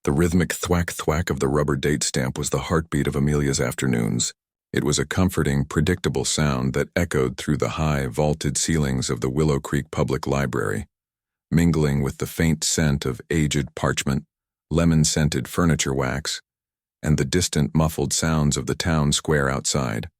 The rhythmic thwack-thwack of the rubber date stamp was the heartbeat of Amelia's afternoons. It was a comforting, predictable sound that echoed through the high, vaulted ceilings of the Willow Creek Public Library, mingling with the faint scent of aged parchment, lemon-scented furniture wax, and the distant, muffled sounds of the town square outside.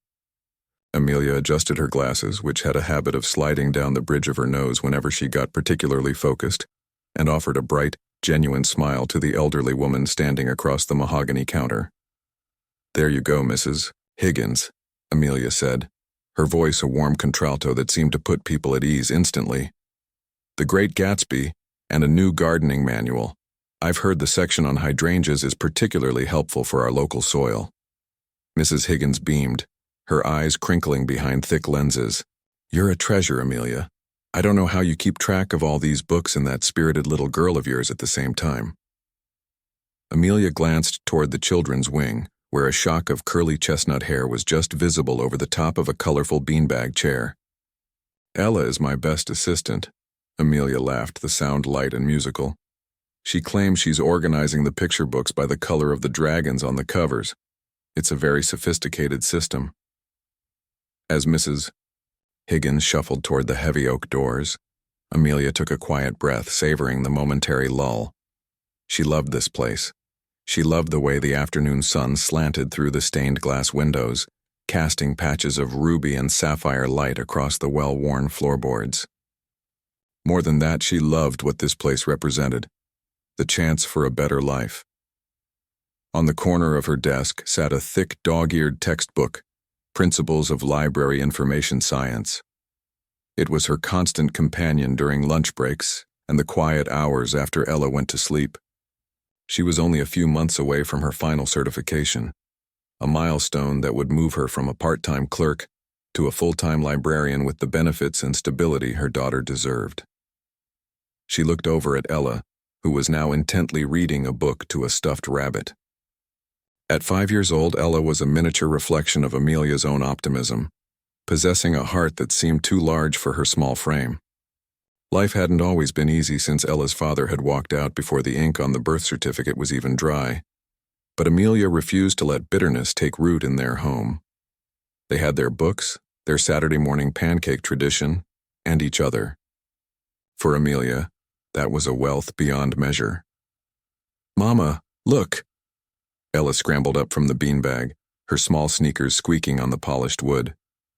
Amelia adjusted her glasses, which had a habit of sliding down the bridge of her nose whenever she got particularly focused, and offered a bright, genuine smile to the elderly woman standing across the mahogany counter. "There you go, Mrs. Higgins," Amelia said, her voice a warm contralto that seemed to put people at ease instantly. "The Great Gatsby and a new gardening manual. I've heard the section on hydrangeas is particularly helpful for our local soil." Mrs. Higgins beamed, her eyes crinkling behind thick lenses. "You're a treasure, Amelia. I don't know how you keep track of all these books and that spirited little girl of yours at the same time." Amelia glanced toward the children's wing, where a shock of curly chestnut hair was just visible over the top of a colorful beanbag chair. "Ella is my best assistant," Amelia laughed, the sound light and musical. "She claims she's organizing the picture books by the color of the dragons on the covers. It's a very sophisticated system." As Mrs. Higgins shuffled toward the heavy oak doors, Amelia took a quiet breath, savoring the momentary lull. She loved this place. She loved the way the afternoon sun slanted through the stained glass windows, casting patches of ruby and sapphire light across the well-worn floorboards. More than that, she loved what this place represented, the chance for a better life. On the corner of her desk sat a thick, dog-eared textbook, Principles of Library Information Science. It was her constant companion during lunch breaks and the quiet hours after Ella went to sleep. She was only a few months away from her final certification, a milestone that would move her from a part-time clerk to a full-time librarian with the benefits and stability her daughter deserved. She looked over at Ella, who was now intently reading a book to a stuffed rabbit. At 5 years old, Ella was a miniature reflection of Amelia's own optimism, possessing a heart that seemed too large for her small frame. Life hadn't always been easy since Ella's father had walked out before the ink on the birth certificate was even dry, but Amelia refused to let bitterness take root in their home. They had their books, their Saturday morning pancake tradition, and each other. For Amelia, that was a wealth beyond measure. "Mama, look!" Ella scrambled up from the beanbag, her small sneakers squeaking on the polished wood.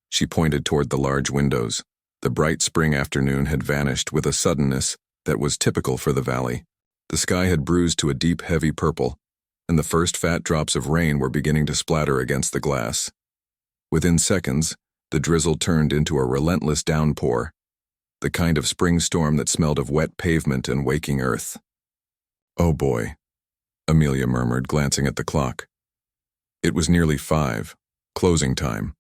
She pointed toward the large windows. The bright spring afternoon had vanished with a suddenness that was typical for the valley. The sky had bruised to a deep, heavy purple, and the first fat drops of rain were beginning to splatter against the glass. Within seconds, the drizzle turned into a relentless downpour, the kind of spring storm that smelled of wet pavement and waking earth. "Oh boy," Amelia murmured, glancing at the clock. It was nearly 5, closing time.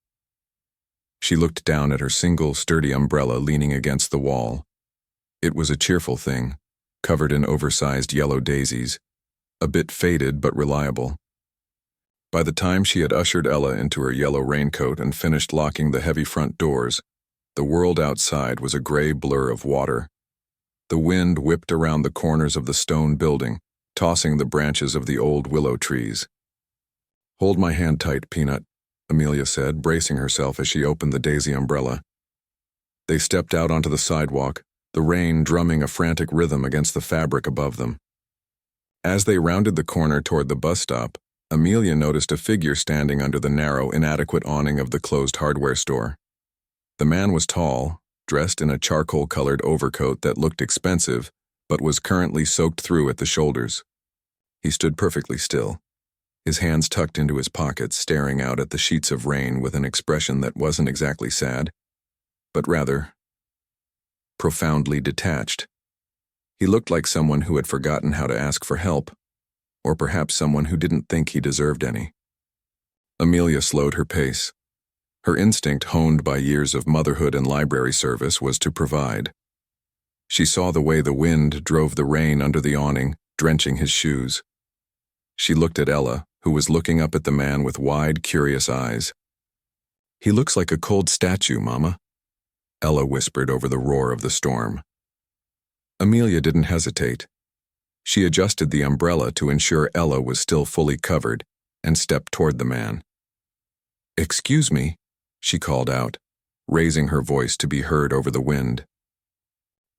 She looked down at her single, sturdy umbrella leaning against the wall. It was a cheerful thing, covered in oversized yellow daisies, a bit faded but reliable. By the time she had ushered Ella into her yellow raincoat and finished locking the heavy front doors, the world outside was a gray blur of water. The wind whipped around the corners of the stone building, tossing the branches of the old willow trees. "Hold my hand tight, Peanut," Amelia said, bracing herself as she opened the daisy umbrella. They stepped out onto the sidewalk, the rain drumming a frantic rhythm against the fabric above them. As they rounded the corner toward the bus stop, Amelia noticed a figure standing under the narrow, inadequate awning of the closed hardware store. The man was tall, dressed in a charcoal-colored overcoat that looked expensive, but was currently soaked through at the shoulders. He stood perfectly still, his hands tucked into his pockets, staring out at the sheets of rain with an expression that wasn't exactly sad, but rather profoundly detached. He looked like someone who had forgotten how to ask for help, or perhaps someone who didn't think he deserved any. Amelia slowed her pace. Her instinct, honed by years of motherhood and library service, was to provide. She saw the way the wind drove the rain under the awning, drenching his shoes. She looked at Ella, who was looking up at the man with wide, curious eyes. "He looks like a cold statue, Mama," Ella whispered over the roar of the storm. Amelia didn't hesitate. She adjusted the umbrella to ensure Ella was still fully covered and stepped toward the man. "Excuse me," she called out, raising her voice to be heard over the wind.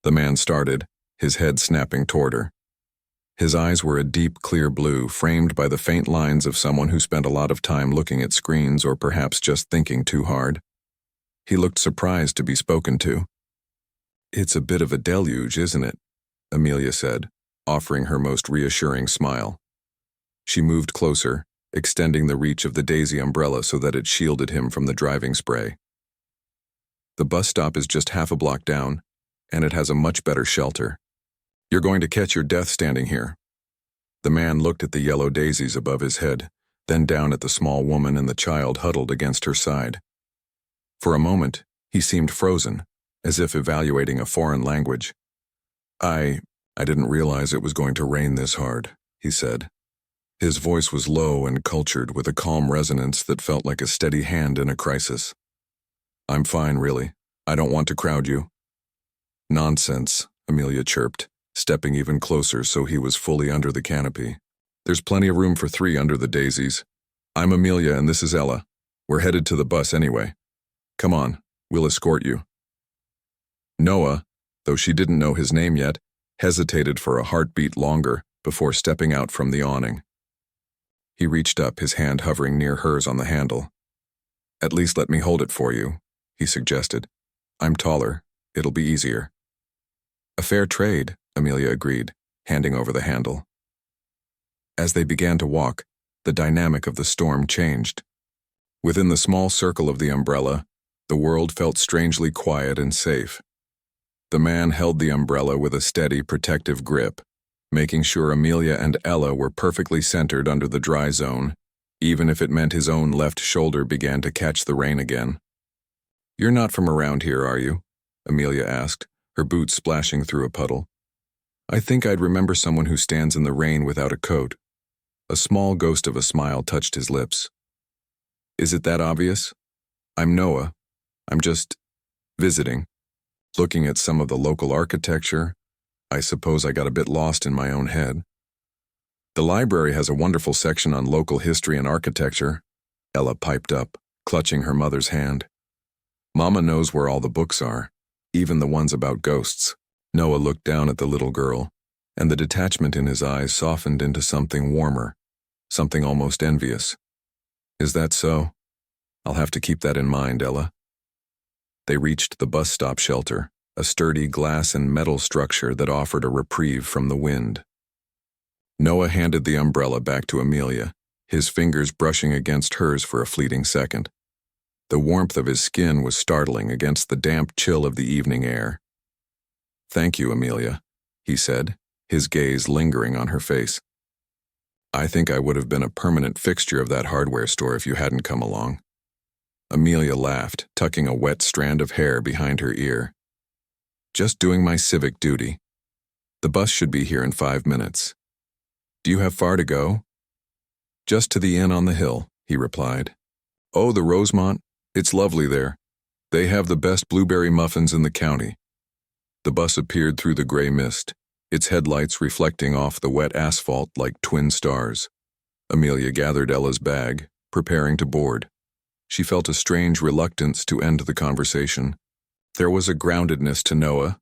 The man started, his head snapping toward her. His eyes were a deep, clear blue, framed by the faint lines of someone who spent a lot of time looking at screens or perhaps just thinking too hard. He looked surprised to be spoken to. "It's a bit of a deluge, isn't it?" Amelia said, offering her most reassuring smile. She moved closer, extending the reach of the daisy umbrella so that it shielded him from the driving spray. "The bus stop is just half a block down, and it has a much better shelter. You're going to catch your death standing here." The man looked at the yellow daisies above his head, then down at the small woman and the child huddled against her side. For a moment, he seemed frozen, as if evaluating a foreign language. I didn't realize it was going to rain this hard," he said. His voice was low and cultured with a calm resonance that felt like a steady hand in a crisis. "I'm fine, really. I don't want to crowd you." "Nonsense," Amelia chirped, stepping even closer so he was fully under the canopy. "There's plenty of room for 3 under the daisies. I'm Amelia and this is Ella. We're headed to the bus anyway. Come on, we'll escort you." Noah, though she didn't know his name yet, hesitated for a heartbeat longer before stepping out from the awning. He reached up, his hand hovering near hers on the handle. "At least let me hold it for you," he suggested. "I'm taller. It'll be easier." "A fair trade," Amelia agreed, handing over the handle. As they began to walk, the dynamic of the storm changed. Within the small circle of the umbrella, the world felt strangely quiet and safe. The man held the umbrella with a steady, protective grip, making sure Amelia and Ella were perfectly centered under the dry zone, even if it meant his own left shoulder began to catch the rain again. "You're not from around here, are you?" Amelia asked, her boots splashing through a puddle. "I think I'd remember someone who stands in the rain without a coat." A small ghost of a smile touched his lips. "Is it that obvious? I'm Noah. I'm just visiting, looking at some of the local architecture. I suppose I got a bit lost in my own head." "The library has a wonderful section on local history and architecture," Ella piped up, clutching her mother's hand. "Mama knows where all the books are, even the ones about ghosts." Noah looked down at the little girl, and the detachment in his eyes softened into something warmer, something almost envious. "Is that so? I'll have to keep that in mind, Ella." They reached the bus stop shelter, a sturdy glass and metal structure that offered a reprieve from the wind. Noah handed the umbrella back to Amelia, his fingers brushing against hers for a fleeting second. The warmth of his skin was startling against the damp chill of the evening air. "Thank you, Amelia," he said, his gaze lingering on her face. "I think I would have been a permanent fixture of that hardware store if you hadn't come along." Amelia laughed, tucking a wet strand of hair behind her ear. "Just doing my civic duty. The bus should be here in 5 minutes. Do you have far to go?" "Just to the inn on the hill," he replied. "Oh, the Rosemont? It's lovely there. They have the best blueberry muffins in the county." The bus appeared through the gray mist, its headlights reflecting off the wet asphalt like twin stars. Amelia gathered Ella's bag, preparing to board. She felt a strange reluctance to end the conversation. There was a groundedness to Noah,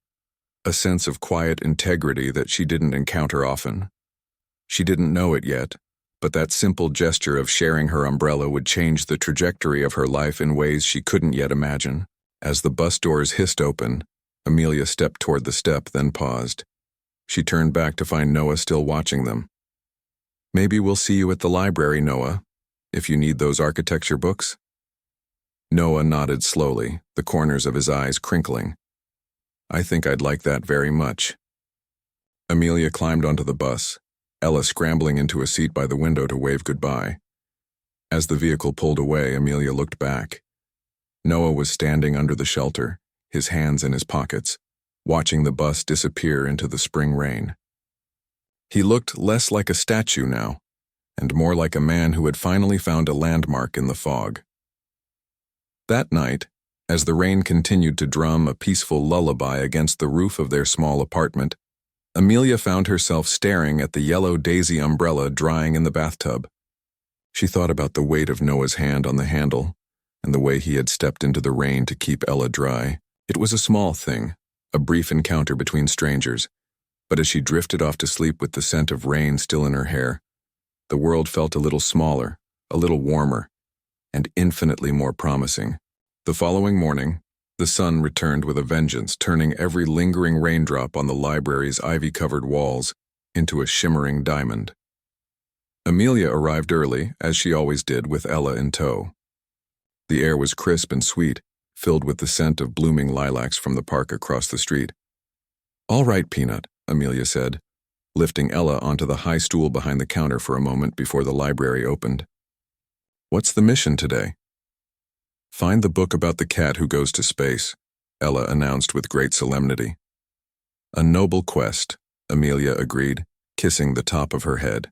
a sense of quiet integrity that she didn't encounter often. She didn't know it yet, but that simple gesture of sharing her umbrella would change the trajectory of her life in ways she couldn't yet imagine. As the bus doors hissed open, Amelia stepped toward the step, then paused. She turned back to find Noah still watching them. "Maybe we'll see you at the library, Noah, if you need those architecture books." Noah nodded slowly, the corners of his eyes crinkling. "I think I'd like that very much." Amelia climbed onto the bus, Ella scrambling into a seat by the window to wave goodbye. As the vehicle pulled away, Amelia looked back. Noah was standing under the shelter, his hands in his pockets, watching the bus disappear into the spring rain. He looked less like a statue now, and more like a man who had finally found a landmark in the fog. That night, as the rain continued to drum a peaceful lullaby against the roof of their small apartment, Amelia found herself staring at the yellow daisy umbrella drying in the bathtub. She thought about the weight of Noah's hand on the handle, and the way he had stepped into the rain to keep Ella dry. It was a small thing, a brief encounter between strangers, but as she drifted off to sleep with the scent of rain still in her hair, the world felt a little smaller, a little warmer, and infinitely more promising. The following morning, the sun returned with a vengeance, turning every lingering raindrop on the library's ivy-covered walls into a shimmering diamond. Amelia arrived early, as she always did, with Ella in tow. The air was crisp and sweet, filled with the scent of blooming lilacs from the park across the street. "All right, Peanut," Amelia said, lifting Ella onto the high stool behind the counter for a moment before the library opened. "What's the mission today?" "Find the book about the cat who goes to space," Ella announced with great solemnity. "A noble quest," Amelia agreed, kissing the top of her head.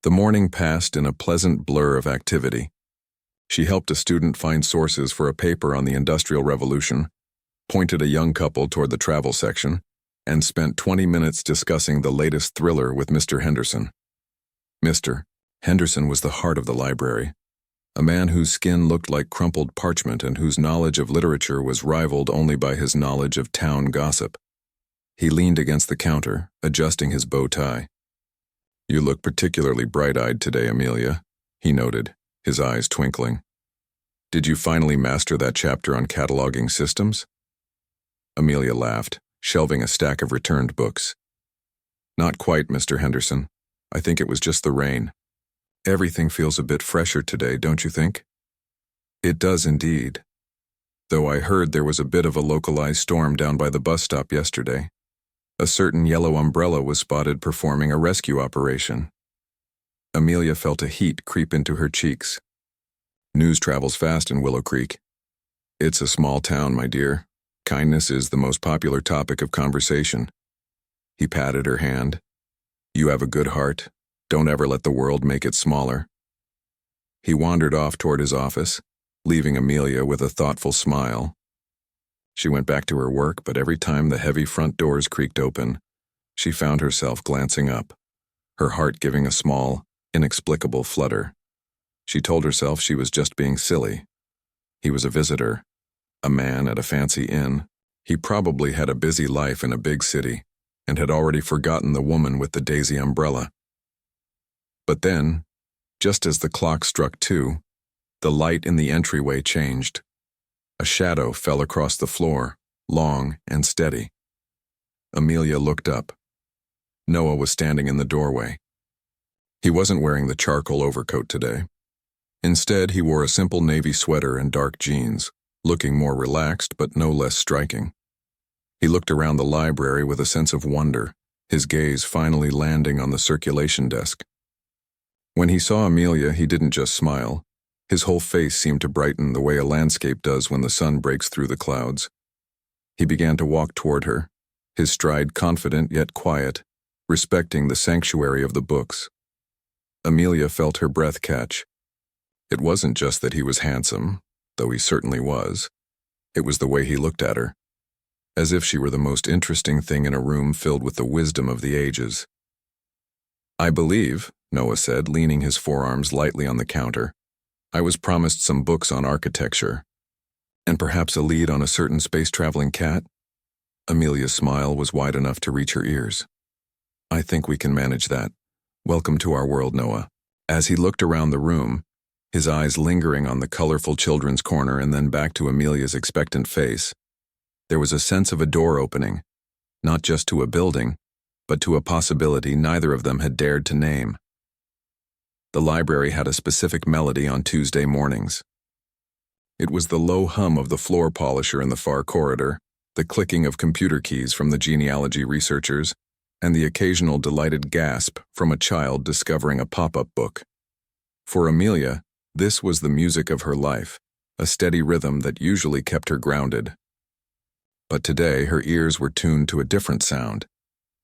The morning passed in a pleasant blur of activity. She helped a student find sources for a paper on the Industrial Revolution, pointed a young couple toward the travel section, and spent 20 minutes discussing the latest thriller with Mr. Henderson. Mr. Henderson was the heart of the library, a man whose skin looked like crumpled parchment and whose knowledge of literature was rivaled only by his knowledge of town gossip. He leaned against the counter, adjusting his bow tie. "You look particularly bright-eyed today, Amelia," he noted, his eyes twinkling. "Did you finally master that chapter on cataloging systems?" Amelia laughed, shelving a stack of returned books. "Not quite, Mr. Henderson. I think it was just the rain. Everything feels a bit fresher today, don't you think?" "It does indeed. Though I heard there was a bit of a localized storm down by the bus stop yesterday. A certain yellow umbrella was spotted performing a rescue operation." Amelia felt a heat creep into her cheeks. "News travels fast in Willow Creek. It's a small town, my dear. Kindness is the most popular topic of conversation." He patted her hand. "You have a good heart. Don't ever let the world make it smaller." He wandered off toward his office, leaving Amelia with a thoughtful smile. She went back to her work, but every time the heavy front doors creaked open, she found herself glancing up, her heart giving a small, inexplicable flutter. She told herself she was just being silly. He was a visitor, a man at a fancy inn. He probably had a busy life in a big city and had already forgotten the woman with the daisy umbrella. But then, just as the clock struck 2, the light in the entryway changed. A shadow fell across the floor, long and steady. Amelia looked up. Noah was standing in the doorway. He wasn't wearing the charcoal overcoat today. Instead, he wore a simple navy sweater and dark jeans, looking more relaxed but no less striking. He looked around the library with a sense of wonder, his gaze finally landing on the circulation desk. When he saw Amelia, he didn't just smile. His whole face seemed to brighten the way a landscape does when the sun breaks through the clouds. He began to walk toward her, his stride confident yet quiet, respecting the sanctuary of the books. Amelia felt her breath catch. It wasn't just that he was handsome, though he certainly was. It was the way he looked at her, as if she were the most interesting thing in a room filled with the wisdom of the ages. "I believe," Noah said, leaning his forearms lightly on the counter, "I was promised some books on architecture, and perhaps a lead on a certain space-traveling cat." Amelia's smile was wide enough to reach her ears. "I think we can manage that. Welcome to our world, Noah." As he looked around the room, his eyes lingering on the colorful children's corner and then back to Amelia's expectant face, there was a sense of a door opening, not just to a building, but to a possibility neither of them had dared to name. The library had a specific melody on Tuesday mornings. It was the low hum of the floor polisher in the far corridor, the clicking of computer keys from the genealogy researchers, and the occasional delighted gasp from a child discovering a pop-up book. For Amelia, this was the music of her life, a steady rhythm that usually kept her grounded. But today her ears were tuned to a different sound,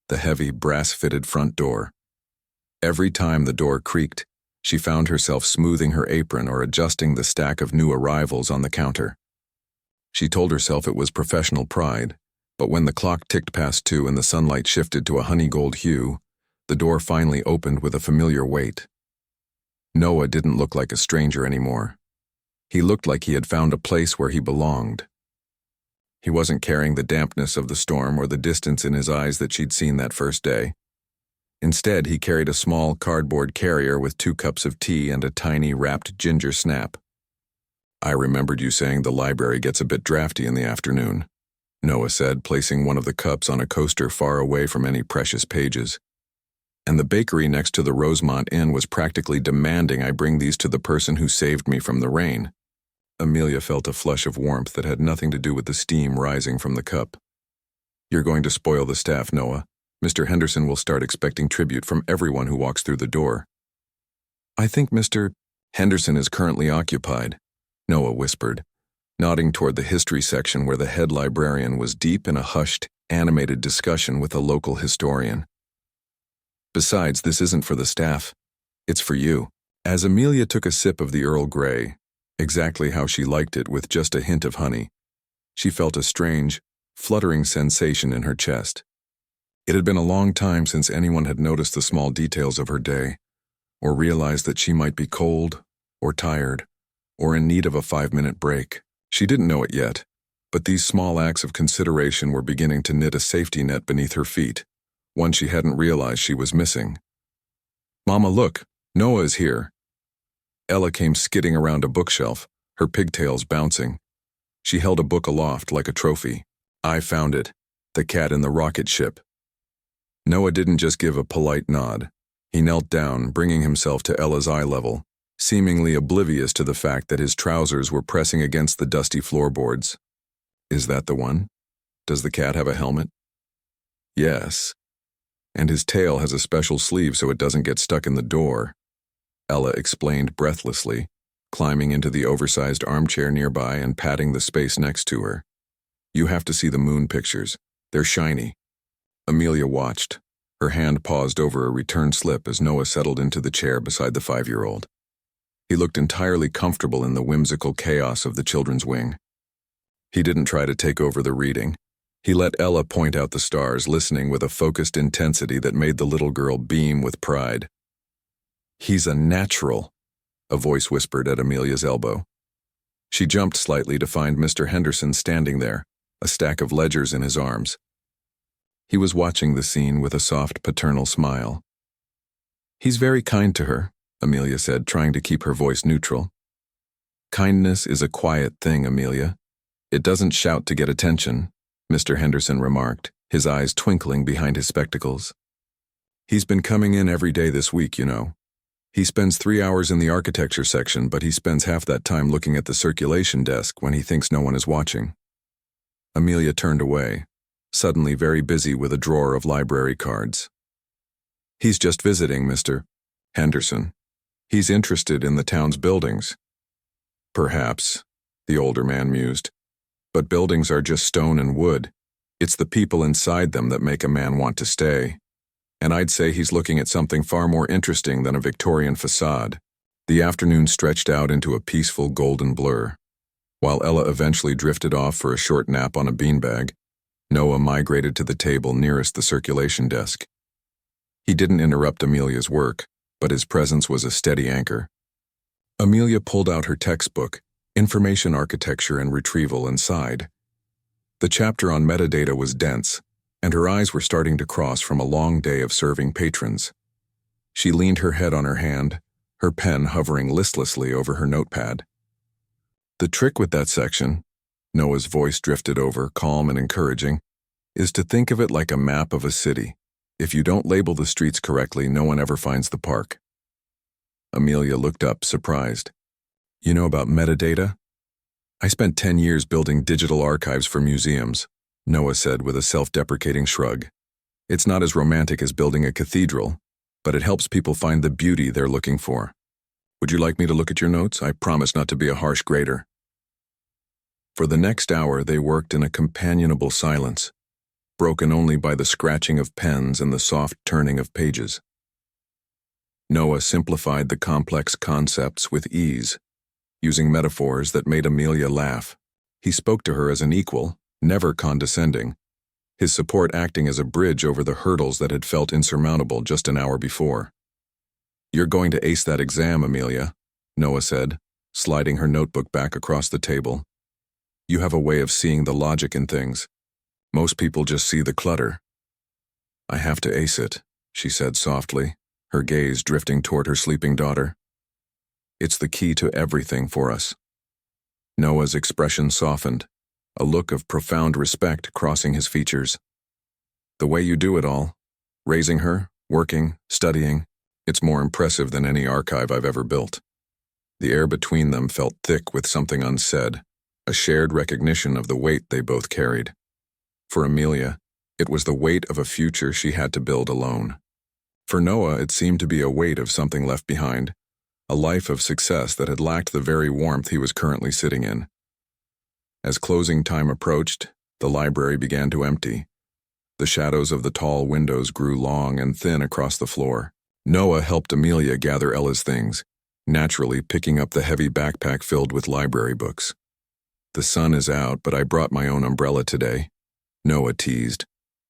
the heavy brass-fitted front door. Every time the door creaked, she found herself smoothing her apron or adjusting the stack of new arrivals on the counter. She told herself it was professional pride, But when the clock ticked past 2 and the sunlight shifted to a honey gold hue, the door finally opened with a familiar weight. Noah didn't look like a stranger anymore. He looked like he had found a place where he belonged. He wasn't carrying the dampness of the storm or the distance in his eyes that she'd seen that first day. Instead, he carried a small cardboard carrier with 2 cups of tea and a tiny wrapped ginger snap. "I remembered you saying the library gets a bit drafty in the afternoon," Noah said, placing one of the cups on a coaster far away from any precious pages. "And the bakery next to the Rosemont Inn was practically demanding I bring these to the person who saved me from the rain." Amelia felt a flush of warmth that had nothing to do with the steam rising from the cup. "You're going to spoil the staff, Noah. Mr. Henderson will start expecting tribute from everyone who walks through the door." "I think Mr. Henderson is currently occupied," Noah whispered, nodding toward the history section where the head librarian was deep in a hushed, animated discussion with a local historian. "Besides, this isn't for the staff. It's for you." As Amelia took a sip of the Earl Grey, exactly how she liked it with just a hint of honey, she felt a strange, fluttering sensation in her chest. It had been a long time since anyone had noticed the small details of her day, or realized that she might be cold, or tired, or in need of a 5-minute break. She didn't know it yet, but these small acts of consideration were beginning to knit a safety net beneath her feet, one she hadn't realized she was missing. "Mama, look, Noah is here." Ella came skidding around a bookshelf, her pigtails bouncing. She held a book aloft like a trophy. "I found it, The Cat in the Rocket Ship." Noah didn't just give a polite nod. He knelt down, bringing himself to Ella's eye level, seemingly oblivious to the fact that his trousers were pressing against the dusty floorboards. "Is that the one? Does the cat have a helmet?" "Yes. And his tail has a special sleeve so it doesn't get stuck in the door," Ella explained breathlessly, climbing into the oversized armchair nearby and patting the space next to her. "You have to see the moon pictures. They're shiny." Amelia watched, her hand paused over a return slip as Noah settled into the chair beside the 5-year-old. He looked entirely comfortable in the whimsical chaos of the children's wing. He didn't try to take over the reading. He let Ella point out the stars, listening with a focused intensity that made the little girl beam with pride. "He's a natural," a voice whispered at Amelia's elbow. She jumped slightly to find Mr. Henderson standing there, a stack of ledgers in his arms. He was watching the scene with a soft paternal smile. "He's very kind to her," Amelia said, trying to keep her voice neutral. "Kindness is a quiet thing, Amelia. It doesn't shout to get attention," Mr. Henderson remarked, his eyes twinkling behind his spectacles. "He's been coming in every day this week, you know. He spends 3 hours in the architecture section, but he spends half that time looking at the circulation desk when he thinks no one is watching." Amelia turned away, suddenly very busy with a drawer of library cards. "He's just visiting, Mr. Henderson. He's interested in the town's buildings." "Perhaps," the older man mused, "but buildings are just stone and wood. It's the people inside them that make a man want to stay. And I'd say he's looking at something far more interesting than a Victorian facade." The afternoon stretched out into a peaceful golden blur. While Ella eventually drifted off for a short nap on a beanbag, Noah migrated to the table nearest the circulation desk. He didn't interrupt Amelia's work, but his presence was a steady anchor. Amelia pulled out her textbook, Information Architecture and Retrieval, and sighed. The chapter on metadata was dense, and her eyes were starting to cross from a long day of serving patrons. She leaned her head on her hand, her pen hovering listlessly over her notepad. "The trick with that section," Noah's voice drifted over, calm and encouraging, "is to think of it like a map of a city. If you don't label the streets correctly, no one ever finds the park." Amelia looked up, surprised. "You know about metadata?" "I spent 10 years building digital archives for museums," Noah said with a self-deprecating shrug. "It's not as romantic as building a cathedral, but it helps people find the beauty they're looking for. Would you like me to look at your notes? I promise not to be a harsh grader." For the next hour, they worked in a companionable silence, broken only by the scratching of pens and the soft turning of pages. Noah simplified the complex concepts with ease, using metaphors that made Amelia laugh. He spoke to her as an equal, never condescending, his support acting as a bridge over the hurdles that had felt insurmountable just an hour before. "You're going to ace that exam, Amelia," Noah said, sliding her notebook back across the table. "You have a way of seeing the logic in things. Most people just see the clutter." "I have to ace it," she said softly, her gaze drifting toward her sleeping daughter. "It's the key to everything for us." Noah's expression softened, a look of profound respect crossing his features. "The way you do it all, raising her, working, studying, it's more impressive than any archive I've ever built." The air between them felt thick with something unsaid, a shared recognition of the weight they both carried. For Amelia, it was the weight of a future she had to build alone. For Noah, it seemed to be a weight of something left behind, a life of success that had lacked the very warmth he was currently sitting in. As closing time approached, the library began to empty. The shadows of the tall windows grew long and thin across the floor. Noah helped Amelia gather Ella's things, naturally picking up the heavy backpack filled with library books. "The sun is out, but I brought my own umbrella today," Noah teased,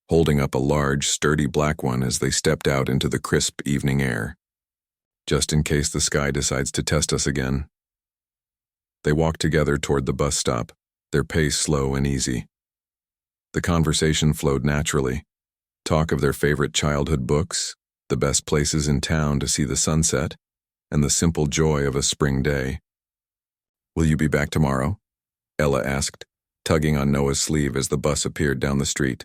holding up a large, sturdy black one as they stepped out into the crisp evening air. "Just in case the sky decides to test us again." They walked together toward the bus stop, their pace slow and easy. The conversation flowed naturally. Talk of their favorite childhood books, the best places in town to see the sunset, and the simple joy of a spring day. "Will you be back tomorrow?" Ella asked, tugging on Noah's sleeve as the bus appeared down the street.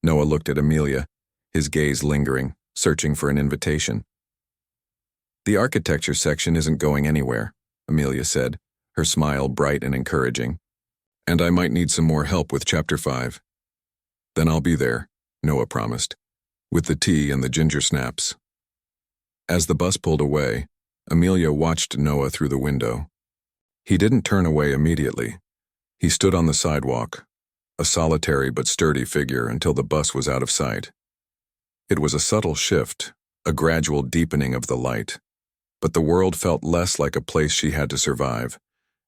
Noah looked at Amelia, his gaze lingering, searching for an invitation. "The architecture section isn't going anywhere," Amelia said, her smile bright and encouraging. "And I might need some more help with Chapter 5. "Then I'll be there," Noah promised, "with the tea and the ginger snaps." As the bus pulled away, Amelia watched Noah through the window. He didn't turn away immediately. He stood on the sidewalk, a solitary but sturdy figure until the bus was out of sight. It was a subtle shift, a gradual deepening of the light, but the world felt less like a place she had to survive,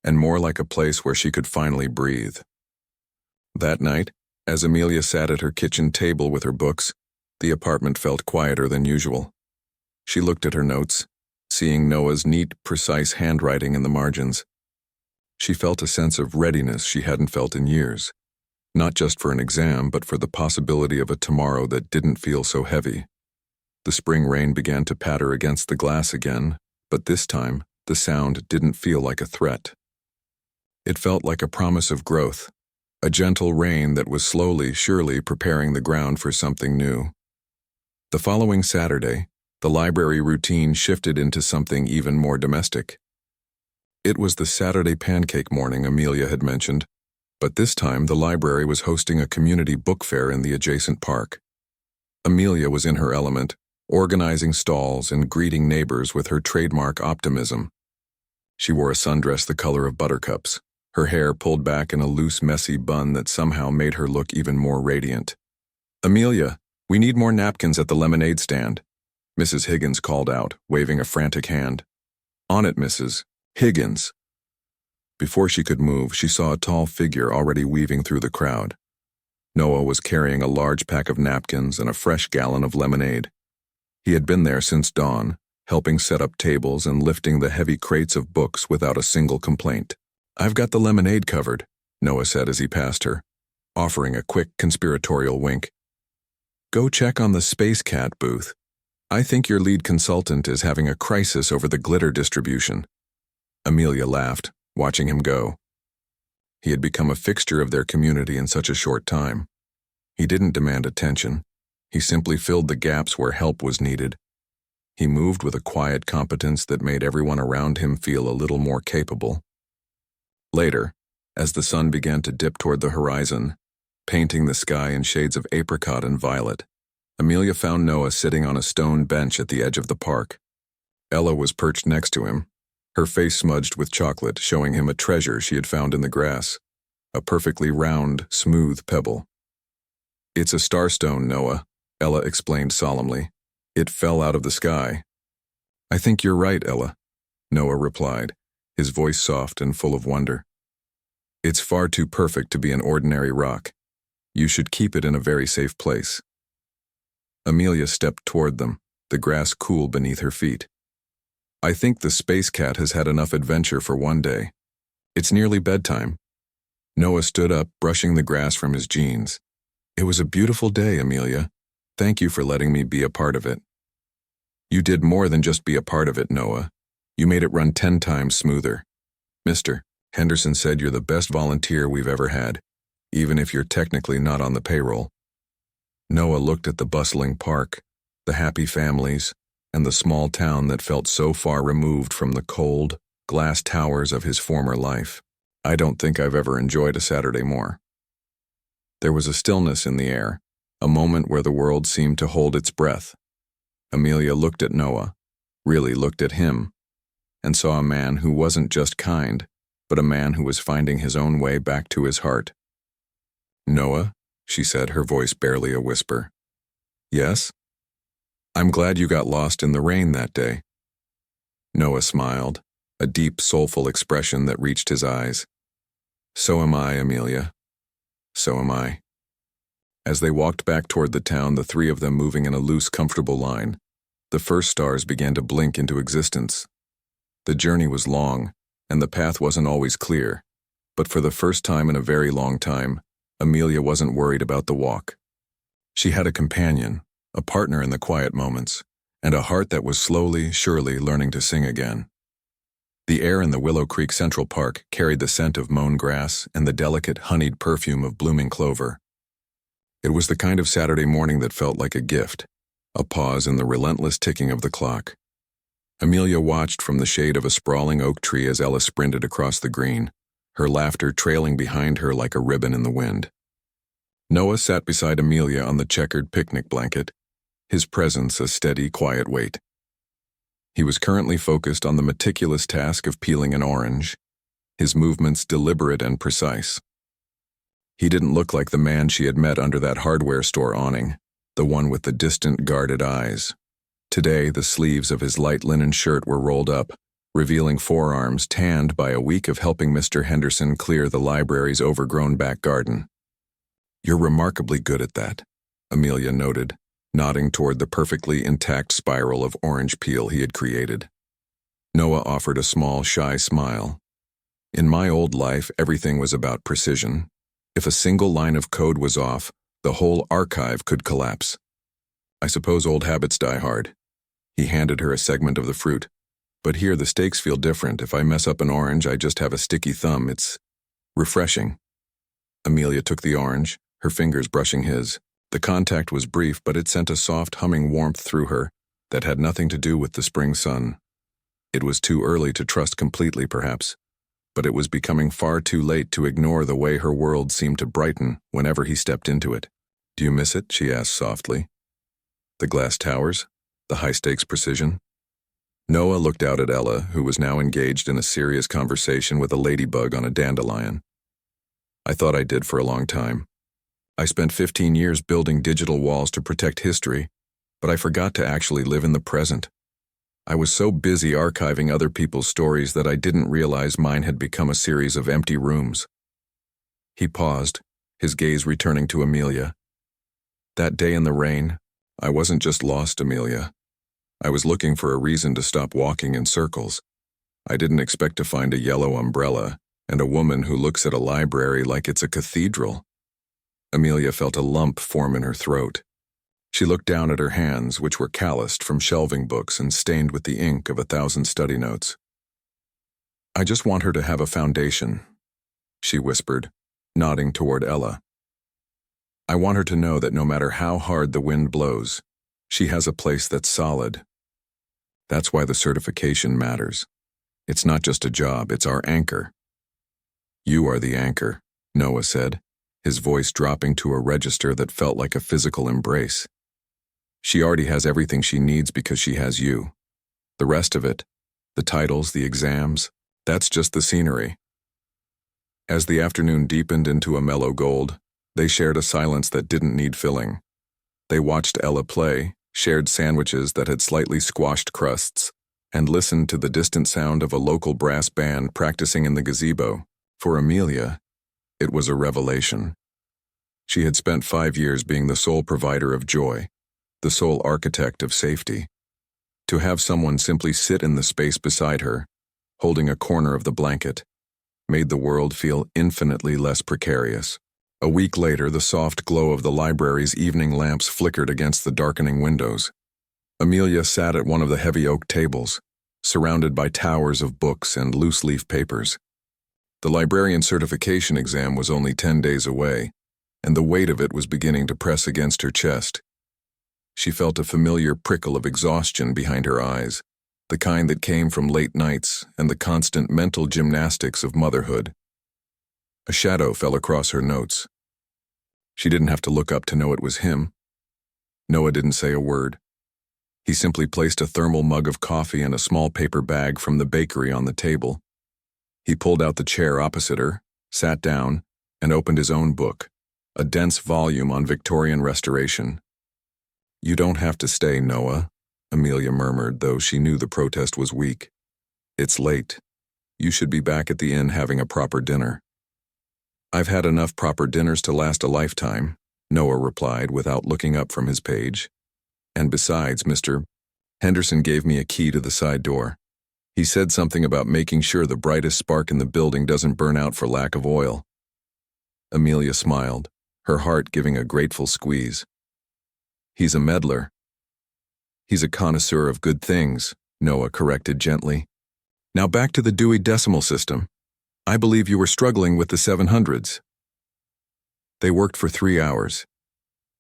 and more like a place where she could finally breathe. That night, as Amelia sat at her kitchen table with her books, the apartment felt quieter than usual. She looked at her notes, seeing Noah's neat, precise handwriting in the margins. She felt a sense of readiness she hadn't felt in years, not just for an exam, but for the possibility of a tomorrow that didn't feel so heavy. The spring rain began to patter against the glass again, but this time, the sound didn't feel like a threat. It felt like a promise of growth, a gentle rain that was slowly, surely preparing the ground for something new. The following Saturday, the library routine shifted into something even more domestic. It was the Saturday pancake morning Amelia had mentioned, but this time the library was hosting a community book fair in the adjacent park. Amelia was in her element, organizing stalls and greeting neighbors with her trademark optimism. She wore a sundress the color of buttercups, her hair pulled back in a loose, messy bun that somehow made her look even more radiant. "Amelia, we need more napkins at the lemonade stand," Mrs. Higgins called out, waving a frantic hand. "On it, Mrs. Higgins." Before she could move, she saw a tall figure already weaving through the crowd. Noah was carrying a large pack of napkins and a fresh gallon of lemonade. He had been there since dawn, helping set up tables and lifting the heavy crates of books without a single complaint. "I've got the lemonade covered," Noah said as he passed her, offering a quick conspiratorial wink. "Go check on the Space Cat booth. I think your lead consultant is having a crisis over the glitter distribution." Amelia laughed, watching him go. He had become a fixture of their community in such a short time. He didn't demand attention. He simply filled the gaps where help was needed. He moved with a quiet competence that made everyone around him feel a little more capable. Later, as the sun began to dip toward the horizon, painting the sky in shades of apricot and violet, Amelia found Noah sitting on a stone bench at the edge of the park. Ella was perched next to him, her face smudged with chocolate, showing him a treasure she had found in the grass, a perfectly round, smooth pebble. "It's a starstone, Noah," Ella explained solemnly. "It fell out of the sky." "I think you're right, Ella," Noah replied, his voice soft and full of wonder. "It's far too perfect to be an ordinary rock. You should keep it in a very safe place. Amelia stepped toward them, the grass cool beneath her feet. I think the space cat has had enough adventure for one day. It's nearly bedtime. Noah stood up, brushing the grass from his jeans. It was a beautiful day, Amelia. Thank you for letting me be a part of it. You did more than just be a part of it, Noah. You made it run 10 times smoother. Mr. Henderson said you're the best volunteer we've ever had, even if you're technically not on the payroll. Noah looked at the bustling park, the happy families, and the small town that felt so far removed from the cold, glass towers of his former life. I don't think I've ever enjoyed a Saturday more. There was a stillness in the air, a moment where the world seemed to hold its breath. Amelia looked at Noah, really looked at him, and saw a man who wasn't just kind, but a man who was finding his own way back to his heart. Noah, she said, her voice barely a whisper. Yes? I'm glad you got lost in the rain that day. Noah smiled, a deep, soulful expression that reached his eyes. So am I, Amelia. So am I. As they walked back toward the town, the three of them moving in a loose, comfortable line, the first stars began to blink into existence. The journey was long, and the path wasn't always clear, but for the first time in a very long time, Amelia wasn't worried about the walk. She had a companion, a partner in the quiet moments, and a heart that was slowly, surely learning to sing again. The air in the Willow Creek Central Park carried the scent of mown grass and the delicate, honeyed perfume of blooming clover. It was the kind of Saturday morning that felt like a gift, a pause in the relentless ticking of the clock. Amelia watched from the shade of a sprawling oak tree as Ella sprinted across the green, her laughter trailing behind her like a ribbon in the wind. Noah sat beside Amelia on the checkered picnic blanket, his presence a steady, quiet weight. He was currently focused on the meticulous task of peeling an orange, his movements deliberate and precise. He didn't look like the man she had met under that hardware store awning, the one with the distant, guarded eyes. Today, the sleeves of his light linen shirt were rolled up, revealing forearms tanned by a week of helping Mr. Henderson clear the library's overgrown back garden. You're remarkably good at that, Amelia noted, nodding toward the perfectly intact spiral of orange peel he had created. Noah offered a small, shy smile. In my old life, everything was about precision. If a single line of code was off, the whole archive could collapse. I suppose old habits die hard. He handed her a segment of the fruit. But here the stakes feel different. If I mess up an orange, I just have a sticky thumb. It's refreshing. Amelia took the orange, her fingers brushing his. The contact was brief, but it sent a soft, humming warmth through her that had nothing to do with the spring sun. It was too early to trust completely, perhaps, but it was becoming far too late to ignore the way her world seemed to brighten whenever he stepped into it. Do you miss it? She asked softly. The glass towers? The high-stakes precision? Noah looked out at Ella, who was now engaged in a serious conversation with a ladybug on a dandelion. I thought I did for a long time. I spent 15 years building digital walls to protect history, but I forgot to actually live in the present. I was so busy archiving other people's stories that I didn't realize mine had become a series of empty rooms. He paused, his gaze returning to Amelia. That day in the rain, I wasn't just lost, Amelia. I was looking for a reason to stop walking in circles. I didn't expect to find a yellow umbrella and a woman who looks at a library like it's a cathedral. Amelia felt a lump form in her throat. She looked down at her hands, which were calloused from shelving books and stained with the ink of 1,000 study notes. I just want her to have a foundation, she whispered, nodding toward Ella. I want her to know that no matter how hard the wind blows, she has a place that's solid. That's why the certification matters. It's not just a job, it's our anchor. You are the anchor, Noah said, his voice dropping to a register that felt like a physical embrace. She already has everything she needs because she has you. The rest of it, the titles, the exams, that's just the scenery. As the afternoon deepened into a mellow gold, they shared a silence that didn't need filling. They watched Ella play, shared sandwiches that had slightly squashed crusts, and listened to the distant sound of a local brass band practicing in the gazebo. For Amelia, it was a revelation. She had spent 5 years being the sole provider of joy, the sole architect of safety. To have someone simply sit in the space beside her, holding a corner of the blanket, made the world feel infinitely less precarious. A week later, the soft glow of the library's evening lamps flickered against the darkening windows. Amelia sat at one of the heavy oak tables, surrounded by towers of books and loose-leaf papers. The librarian certification exam was only 10 days away, and the weight of it was beginning to press against her chest. She felt a familiar prickle of exhaustion behind her eyes, the kind that came from late nights and the constant mental gymnastics of motherhood. A shadow fell across her notes. She didn't have to look up to know it was him. Noah didn't say a word. He simply placed a thermal mug of coffee and a small paper bag from the bakery on the table. He pulled out the chair opposite her, sat down, and opened his own book, a dense volume on Victorian restoration. "You don't have to stay, Noah," Amelia murmured, though she knew the protest was weak. "It's late. You should be back at the inn having a proper dinner." "I've had enough proper dinners to last a lifetime," Noah replied without looking up from his page. "And besides, Mr. Henderson gave me a key to the side door. He said something about making sure the brightest spark in the building doesn't burn out for lack of oil." Amelia smiled, her heart giving a grateful squeeze. "He's a meddler." "He's a connoisseur of good things," Noah corrected gently. "Now back to the Dewey Decimal System. I believe you were struggling with the 700s. They worked for 3 hours.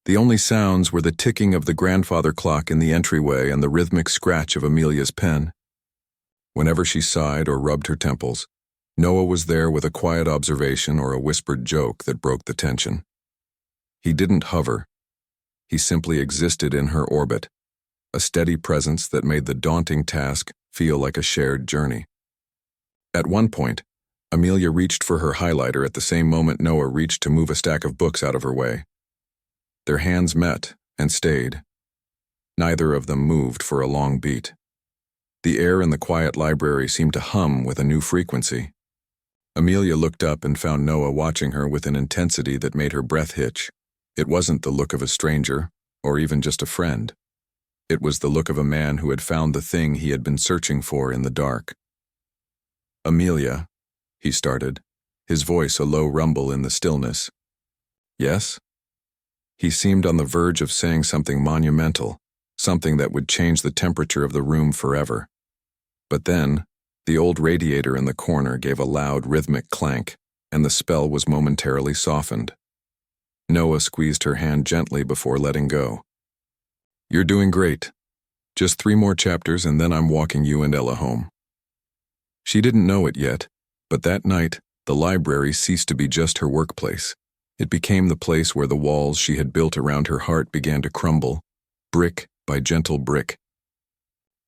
The only sounds were the ticking of the grandfather clock in the entryway and the rhythmic scratch of Amelia's pen. Whenever she sighed or rubbed her temples, Noah was there with a quiet observation or a whispered joke that broke the tension. He didn't hover. He simply existed in her orbit, a steady presence that made the daunting task feel like a shared journey. At one point, Amelia reached for her highlighter at the same moment Noah reached to move a stack of books out of her way. Their hands met and stayed. Neither of them moved for a long beat. The air in the quiet library seemed to hum with a new frequency. Amelia looked up and found Noah watching her with an intensity that made her breath hitch. It wasn't the look of a stranger, or even just a friend. It was the look of a man who had found the thing he had been searching for in the dark. "Amelia," he started, his voice a low rumble in the stillness. "Yes?" He seemed on the verge of saying something monumental, something that would change the temperature of the room forever. But then, the old radiator in the corner gave a loud rhythmic clank, and the spell was momentarily softened. Noah squeezed her hand gently before letting go. "You're doing great. Just 3 more chapters and then I'm walking you and Ella home." She didn't know it yet, but that night, the library ceased to be just her workplace. It became the place where the walls she had built around her heart began to crumble, brick by gentle brick.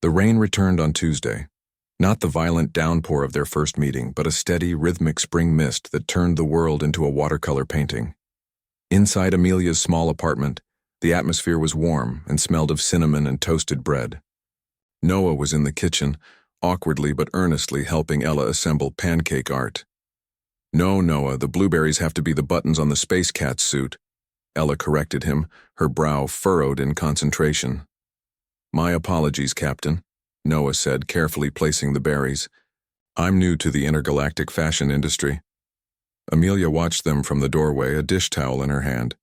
The rain returned on Tuesday. Not the violent downpour of their first meeting, but a steady, rhythmic spring mist that turned the world into a watercolor painting. Inside Amelia's small apartment, the atmosphere was warm and smelled of cinnamon and toasted bread. Noah was in the kitchen, awkwardly but earnestly helping Ella assemble pancake art. "No, Noah, the blueberries have to be the buttons on the Space Cat's suit," Ella corrected him, her brow furrowed in concentration. "My apologies, Captain," Noah said, carefully placing the berries. "I'm new to the intergalactic fashion industry." Amelia watched them from the doorway, a dish towel in her hand.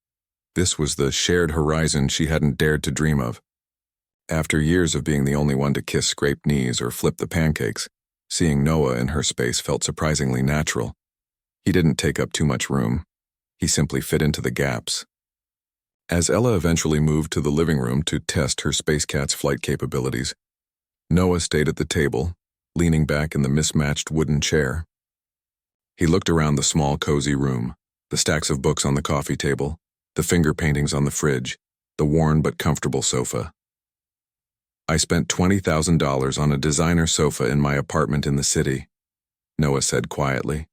This was the shared horizon she hadn't dared to dream of. After years of being the only one to kiss scraped knees or flip the pancakes, seeing Noah in her space felt surprisingly natural. He didn't take up too much room. He simply fit into the gaps. As Ella eventually moved to the living room to test her Space Cat's flight capabilities, Noah stayed at the table, leaning back in the mismatched wooden chair. He looked around the small, cozy room, the stacks of books on the coffee table, the finger paintings on the fridge, the worn but comfortable sofa. "I spent $20,000 on a designer sofa in my apartment in the city," Noah said quietly.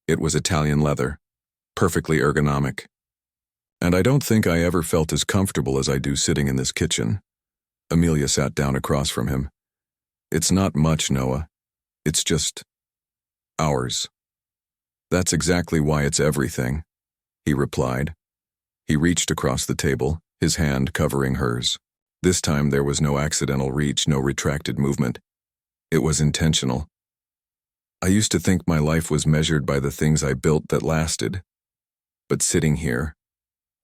It was Italian leather, perfectly ergonomic. "And I don't think I ever felt as comfortable as I do sitting in this kitchen." Amelia sat down across from him. "It's not much, Noah. It's just ours." "That's exactly why it's everything," he replied, He reached across the table, his hand covering hers. This time there was no accidental reach, no retracted movement. It was intentional. I used to think my life was measured by the things I built that lasted. But sitting here,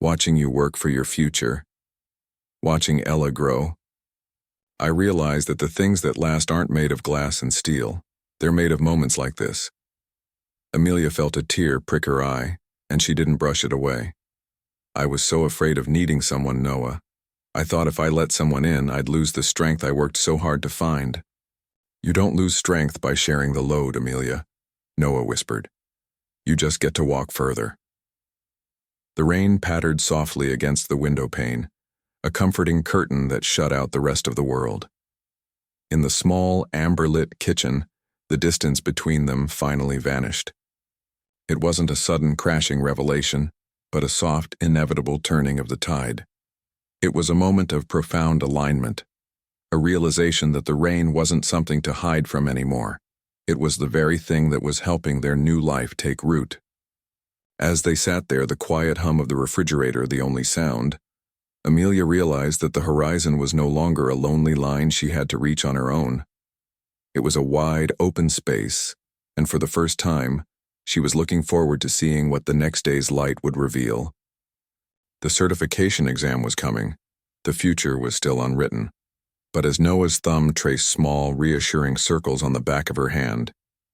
watching you work for your future, watching Ella grow, I realized that the things that last aren't made of glass and steel. They're made of moments like this. Amelia felt a tear prick her eye, and she didn't brush it away. I was so afraid of needing someone, Noah. I thought if I let someone in, I'd lose the strength I worked so hard to find. You don't lose strength by sharing the load, Amelia, Noah whispered. You just get to walk further. The rain pattered softly against the window pane, a comforting curtain that shut out the rest of the world. In the small, amber-lit kitchen, the distance between them finally vanished. It wasn't a sudden crashing revelation, but a soft, inevitable turning of the tide. It was a moment of profound alignment, a realization that the rain wasn't something to hide from anymore. It was the very thing that was helping their new life take root. As they sat there, the quiet hum of the refrigerator the only sound, Amelia realized that the horizon was no longer a lonely line she had to reach on her own. It was a wide, open space, and for the first time, she was looking forward to seeing what the next day's light would reveal. The certification exam was coming. The future was still unwritten. But as Noah's thumb traced small, reassuring circles on the back of her hand,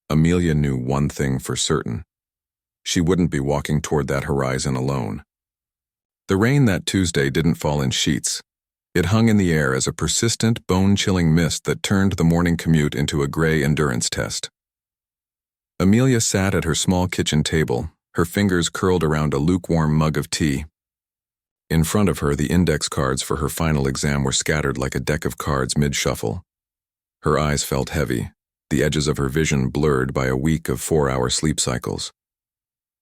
Amelia knew one thing for certain. She wouldn't be walking toward that horizon alone. The rain that Tuesday didn't fall in sheets. It hung in the air as a persistent, bone-chilling mist that turned the morning commute into a gray endurance test. Amelia sat at her small kitchen table, her fingers curled around a lukewarm mug of tea. In front of her, the index cards for her final exam were scattered like a deck of cards mid-shuffle. Her eyes felt heavy, the edges of her vision blurred by a week of 4-hour sleep cycles.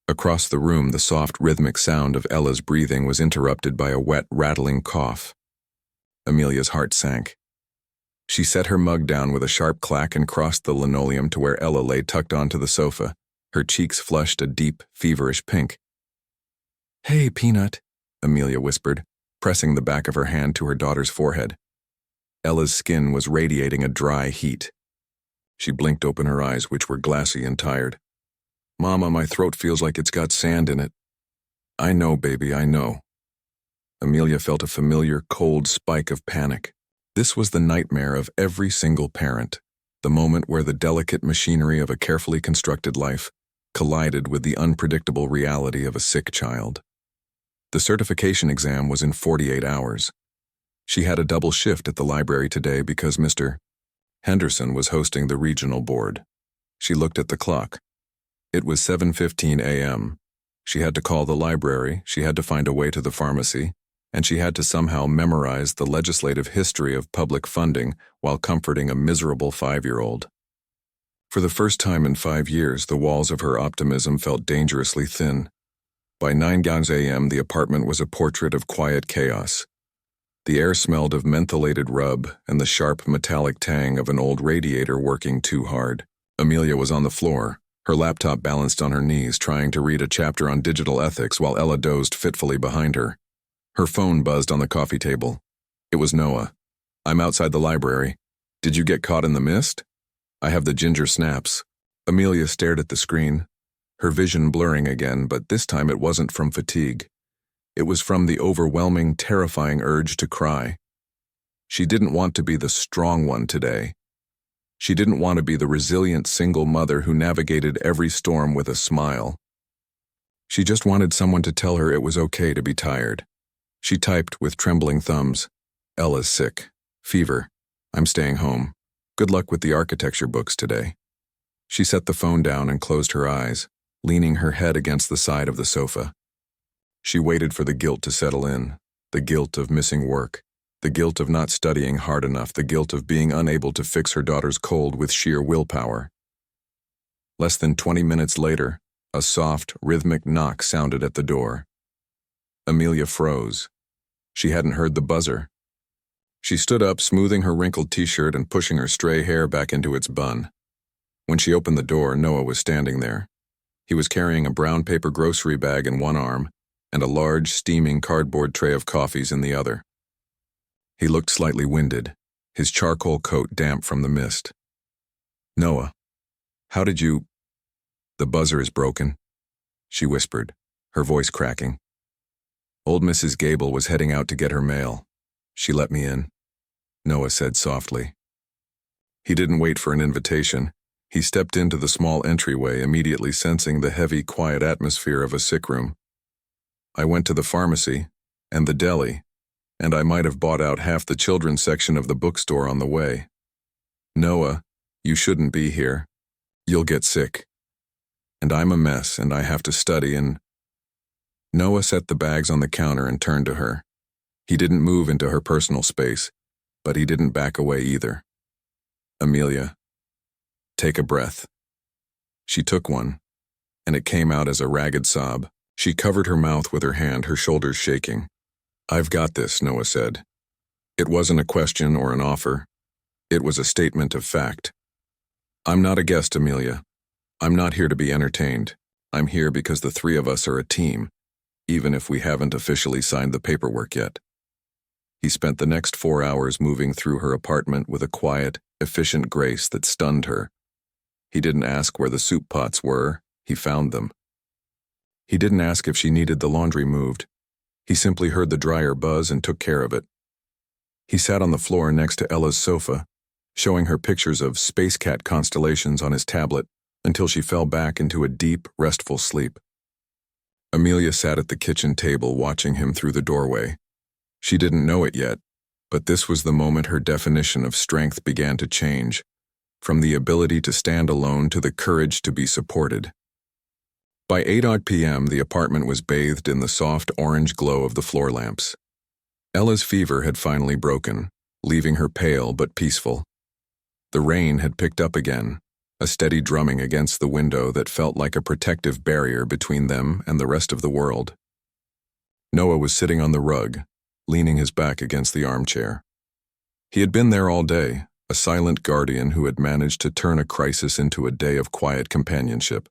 Across the room, the soft, rhythmic sound of Ella's breathing was interrupted by a wet, rattling cough. Amelia's heart sank. She set her mug down with a sharp clack and crossed the linoleum to where Ella lay tucked onto the sofa, her cheeks flushed a deep, feverish pink. "Hey, Peanut," Amelia whispered, pressing the back of her hand to her daughter's forehead. Ella's skin was radiating a dry heat. She blinked open her eyes, which were glassy and tired. "Mama, my throat feels like it's got sand in it." "I know, baby, I know." Amelia felt a familiar, cold spike of panic. This was the nightmare of every single parent, the moment where the delicate machinery of a carefully constructed life collided with the unpredictable reality of a sick child. The certification exam was in 48 hours. She had a double shift at the library today because Mr. Henderson was hosting the regional board. She looked at the clock. It was 7:15 a.m. She had to call the library, she had to find a way to the pharmacy, and she had to somehow memorize the legislative history of public funding while comforting a miserable 5-year-old. For the first time in 5 years, the walls of her optimism felt dangerously thin. By 9 a.m., the apartment was a portrait of quiet chaos. The air smelled of mentholated rub and the sharp metallic tang of an old radiator working too hard. Amelia was on the floor, her laptop balanced on her knees, trying to read a chapter on digital ethics while Ella dozed fitfully behind her. Her phone buzzed on the coffee table. It was Noah. "I'm outside the library. Did you get caught in the mist? I have the ginger snaps." Amelia stared at the screen, her vision blurring again, but this time it wasn't from fatigue. It was from the overwhelming, terrifying urge to cry. She didn't want to be the strong one today. She didn't want to be the resilient single mother who navigated every storm with a smile. She just wanted someone to tell her it was okay to be tired. She typed with trembling thumbs, "Ella's sick. Fever. I'm staying home. Good luck with the architecture books today." She set the phone down and closed her eyes, leaning her head against the side of the sofa. She waited for the guilt to settle in, the guilt of missing work, the guilt of not studying hard enough, the guilt of being unable to fix her daughter's cold with sheer willpower. Less than 20 minutes later, a soft, rhythmic knock sounded at the door. Amelia froze. She hadn't heard the buzzer. She stood up, smoothing her wrinkled t-shirt and pushing her stray hair back into its bun. When she opened the door, Noah was standing there. He was carrying a brown paper grocery bag in one arm, and a large, steaming cardboard tray of coffees in the other. He looked slightly winded, his charcoal coat damp from the mist. "Noah, how did you—" "The buzzer is broken," she whispered, her voice cracking. "Old Mrs. Gable was heading out to get her mail. She let me in," Noah said softly. He didn't wait for an invitation. He stepped into the small entryway, immediately sensing the heavy, quiet atmosphere of a sick room. "I went to the pharmacy and the deli, and I might have bought out half the children's section of the bookstore on the way. Noah, you shouldn't be here. You'll get sick. And I'm a mess, and I have to study and—" Noah set the bags on the counter and turned to her. He didn't move into her personal space, but he didn't back away either. "Amelia, take a breath." She took one, and it came out as a ragged sob. She covered her mouth with her hand, her shoulders shaking. "I've got this," Noah said. It wasn't a question or an offer. It was a statement of fact. "I'm not a guest, Amelia. I'm not here to be entertained. I'm here because the three of us are a team, even if we haven't officially signed the paperwork yet." He spent the next 4 hours moving through her apartment with a quiet, efficient grace that stunned her. He didn't ask where the soup pots were, he found them. He didn't ask if she needed the laundry moved. He simply heard the dryer buzz and took care of it. He sat on the floor next to Ella's sofa, showing her pictures of space cat constellations on his tablet until she fell back into a deep, restful sleep. Amelia sat at the kitchen table watching him through the doorway. She didn't know it yet, but this was the moment her definition of strength began to change, from the ability to stand alone to the courage to be supported. By 8 p.m., the apartment was bathed in the soft orange glow of the floor lamps. Ella's fever had finally broken, leaving her pale but peaceful. The rain had picked up again, a steady drumming against the window that felt like a protective barrier between them and the rest of the world. Noah was sitting on the rug, leaning his back against the armchair. He had been there all day, a silent guardian who had managed to turn a crisis into a day of quiet companionship.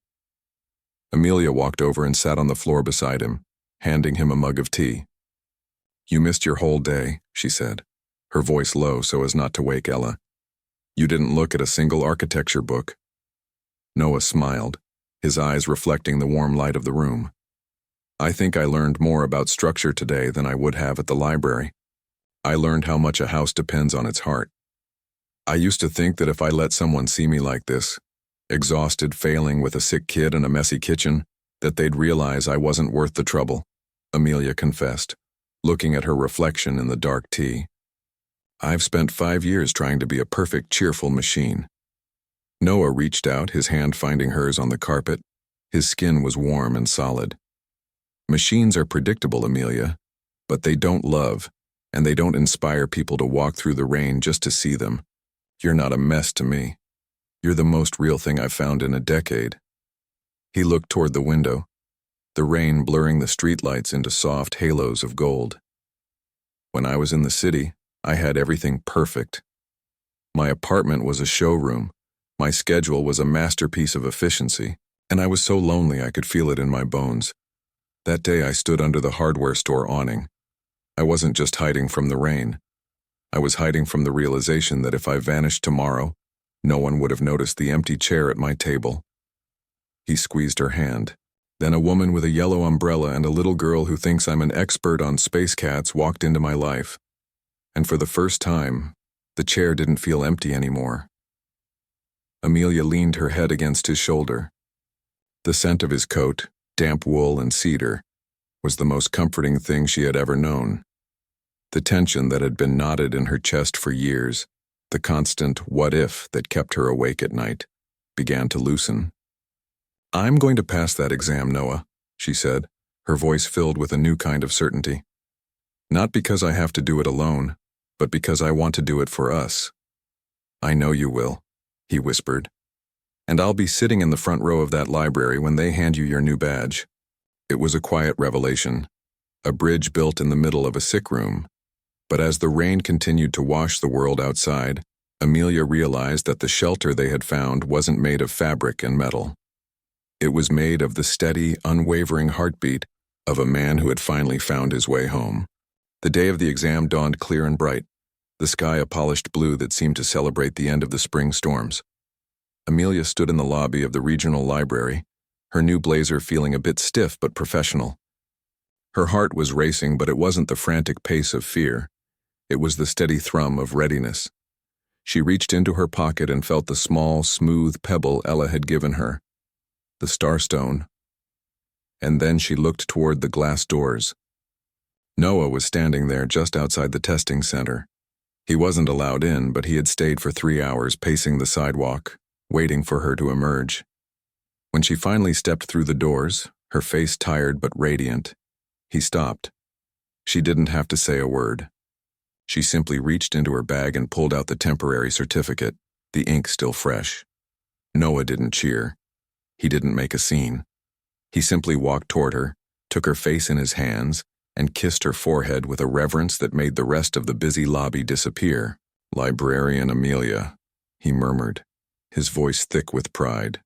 Amelia walked over and sat on the floor beside him, handing him a mug of tea. "You missed your whole day," she said, her voice low so as not to wake Ella. "You didn't look at a single architecture book." Noah smiled, his eyes reflecting the warm light of the room. "I think I learned more about structure today than I would have at the library. I learned how much a house depends on its heart. I used to think that if I let someone see me like this, exhausted, failing with a sick kid and a messy kitchen, that they'd realize I wasn't worth the trouble," Amelia confessed, looking at her reflection in the dark tea. "I've spent 5 years trying to be a perfect, cheerful machine." Noah reached out, his hand finding hers on the carpet. His skin was warm and solid. "Machines are predictable, Amelia, but they don't love, and they don't inspire people to walk through the rain just to see them. You're not a mess to me. You're the most real thing I've found in a decade." He looked toward the window, the rain blurring the streetlights into soft halos of gold. "When I was in the city, I had everything perfect. My apartment was a showroom. My schedule was a masterpiece of efficiency, and I was so lonely I could feel it in my bones. That day I stood under the hardware store awning. I wasn't just hiding from the rain. I was hiding from the realization that if I vanished tomorrow, no one would have noticed the empty chair at my table." He squeezed her hand. "Then a woman with a yellow umbrella and a little girl who thinks I'm an expert on space cats walked into my life. And for the first time, the chair didn't feel empty anymore." Amelia leaned her head against his shoulder. The scent of his coat, damp wool and cedar, was the most comforting thing she had ever known. The tension that had been knotted in her chest for years, the constant what if that kept her awake at night, began to loosen. "I'm going to pass that exam, Noah," she said, her voice filled with a new kind of certainty. "Not because I have to do it alone, but because I want to do it for us." "I know you will," he whispered. "And I'll be sitting in the front row of that library when they hand you your new badge." It was a quiet revelation, a bridge built in the middle of a sick room. But as the rain continued to wash the world outside, Amelia realized that the shelter they had found wasn't made of fabric and metal. It was made of the steady, unwavering heartbeat of a man who had finally found his way home. The day of the exam dawned clear and bright, the sky a polished blue that seemed to celebrate the end of the spring storms. Amelia stood in the lobby of the regional library, her new blazer feeling a bit stiff but professional. Her heart was racing, but it wasn't the frantic pace of fear. It was the steady thrum of readiness. She reached into her pocket and felt the small, smooth pebble Ella had given her, the starstone. And then she looked toward the glass doors. Noah was standing there just outside the testing center. He wasn't allowed in, but he had stayed for 3 hours pacing the sidewalk, waiting for her to emerge. When she finally stepped through the doors, her face tired but radiant, he stopped. She didn't have to say a word. She simply reached into her bag and pulled out the temporary certificate, the ink still fresh. Noah didn't cheer. He didn't make a scene. He simply walked toward her, took her face in his hands, and kissed her forehead with a reverence that made the rest of the busy lobby disappear. "Librarian Amelia," he murmured, his voice thick with pride.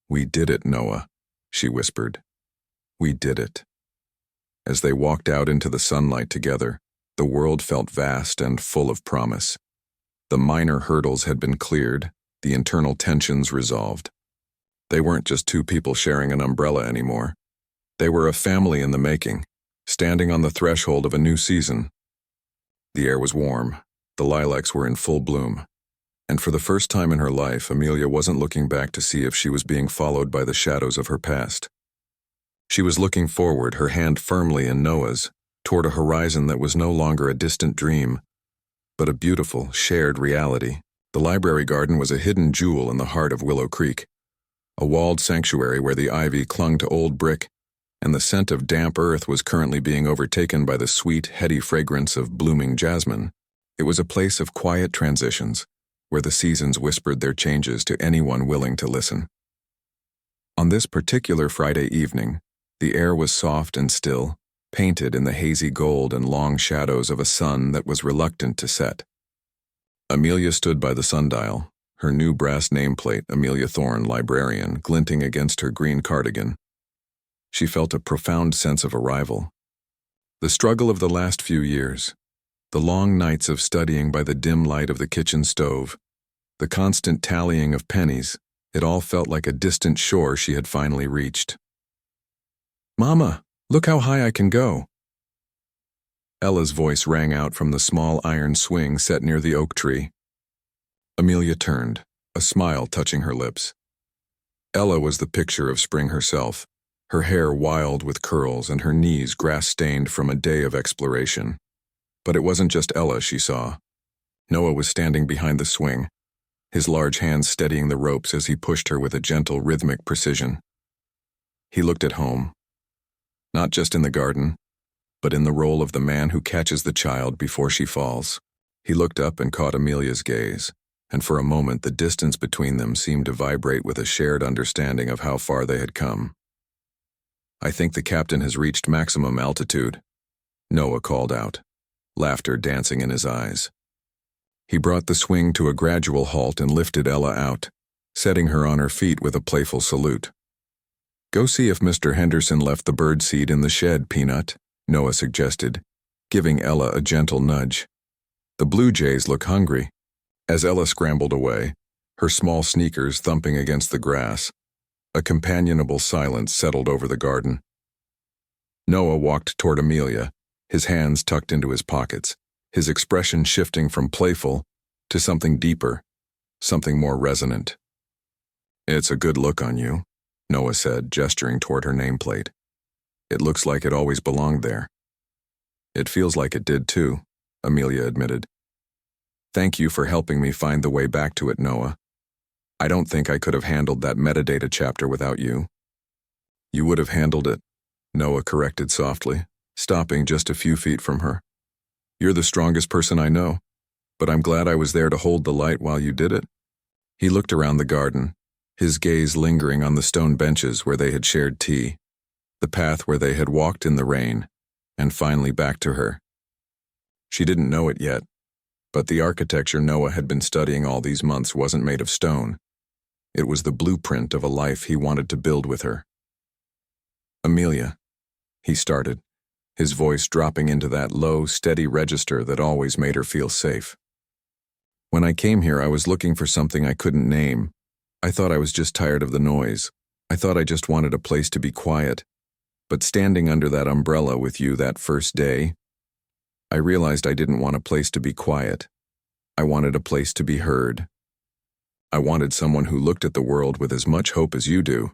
"We did it, Noah," she whispered. "We did it." As they walked out into the sunlight together, the world felt vast and full of promise. The minor hurdles had been cleared, the internal tensions resolved. They weren't just two people sharing an umbrella anymore. They were a family in the making, standing on the threshold of a new season. The air was warm, the lilacs were in full bloom, and for the first time in her life, Amelia wasn't looking back to see if she was being followed by the shadows of her past. She was looking forward, her hand firmly in Noah's, toward a horizon that was no longer a distant dream, but a beautiful, shared reality. The library garden was a hidden jewel in the heart of Willow Creek, a walled sanctuary where the ivy clung to old brick, and the scent of damp earth was currently being overtaken by the sweet, heady fragrance of blooming jasmine. It was a place of quiet transitions, where the seasons whispered their changes to anyone willing to listen. On this particular Friday evening, the air was soft and still, painted in the hazy gold and long shadows of a sun that was reluctant to set. Amelia stood by the sundial, her new brass nameplate, Amelia Thorne, librarian, glinting against her green cardigan. She felt a profound sense of arrival. The struggle of the last few years, the long nights of studying by the dim light of the kitchen stove, the constant tallying of pennies, it all felt like a distant shore she had finally reached. "Mama, look how high I can go." Ella's voice rang out from the small iron swing set near the oak tree. Amelia turned, a smile touching her lips. Ella was the picture of spring herself, her hair wild with curls and her knees grass-stained from a day of exploration. But it wasn't just Ella she saw. Noah was standing behind the swing, his large hands steadying the ropes as he pushed her with a gentle, rhythmic precision. He looked at home, not just in the garden, but in the role of the man who catches the child before she falls. He looked up and caught Amelia's gaze, and for a moment the distance between them seemed to vibrate with a shared understanding of how far they had come. "I think the captain has reached maximum altitude," Noah called out, laughter dancing in his eyes. He brought the swing to a gradual halt and lifted Ella out, setting her on her feet with a playful salute. "Go see if Mr. Henderson left the birdseed in the shed, Peanut," Noah suggested, giving Ella a gentle nudge. "The blue jays look hungry." As Ella scrambled away, her small sneakers thumping against the grass, a companionable silence settled over the garden. Noah walked toward Amelia, his hands tucked into his pockets, his expression shifting from playful to something deeper, something more resonant. "It's a good look on you," Noah said, gesturing toward her nameplate. "It looks like it always belonged there." "It feels like it did too," Amelia admitted. "Thank you for helping me find the way back to it, Noah. I don't think I could have handled that metadata chapter without you." "You would have handled it," Noah corrected softly, stopping just a few feet from her. "You're the strongest person I know, but I'm glad I was there to hold the light while you did it." He looked around the garden, his gaze lingering on the stone benches where they had shared tea, the path where they had walked in the rain, and finally back to her. She didn't know it yet, but the architecture Noah had been studying all these months wasn't made of stone. It was the blueprint of a life he wanted to build with her. "Amelia," he started, his voice dropping into that low, steady register that always made her feel safe. When I came here, I was looking for something I couldn't name. I thought I was just tired of the noise. I thought I just wanted a place to be quiet. But standing under that umbrella with you that first day, I realized I didn't want a place to be quiet. I wanted a place to be heard. I wanted someone who looked at the world with as much hope as you do.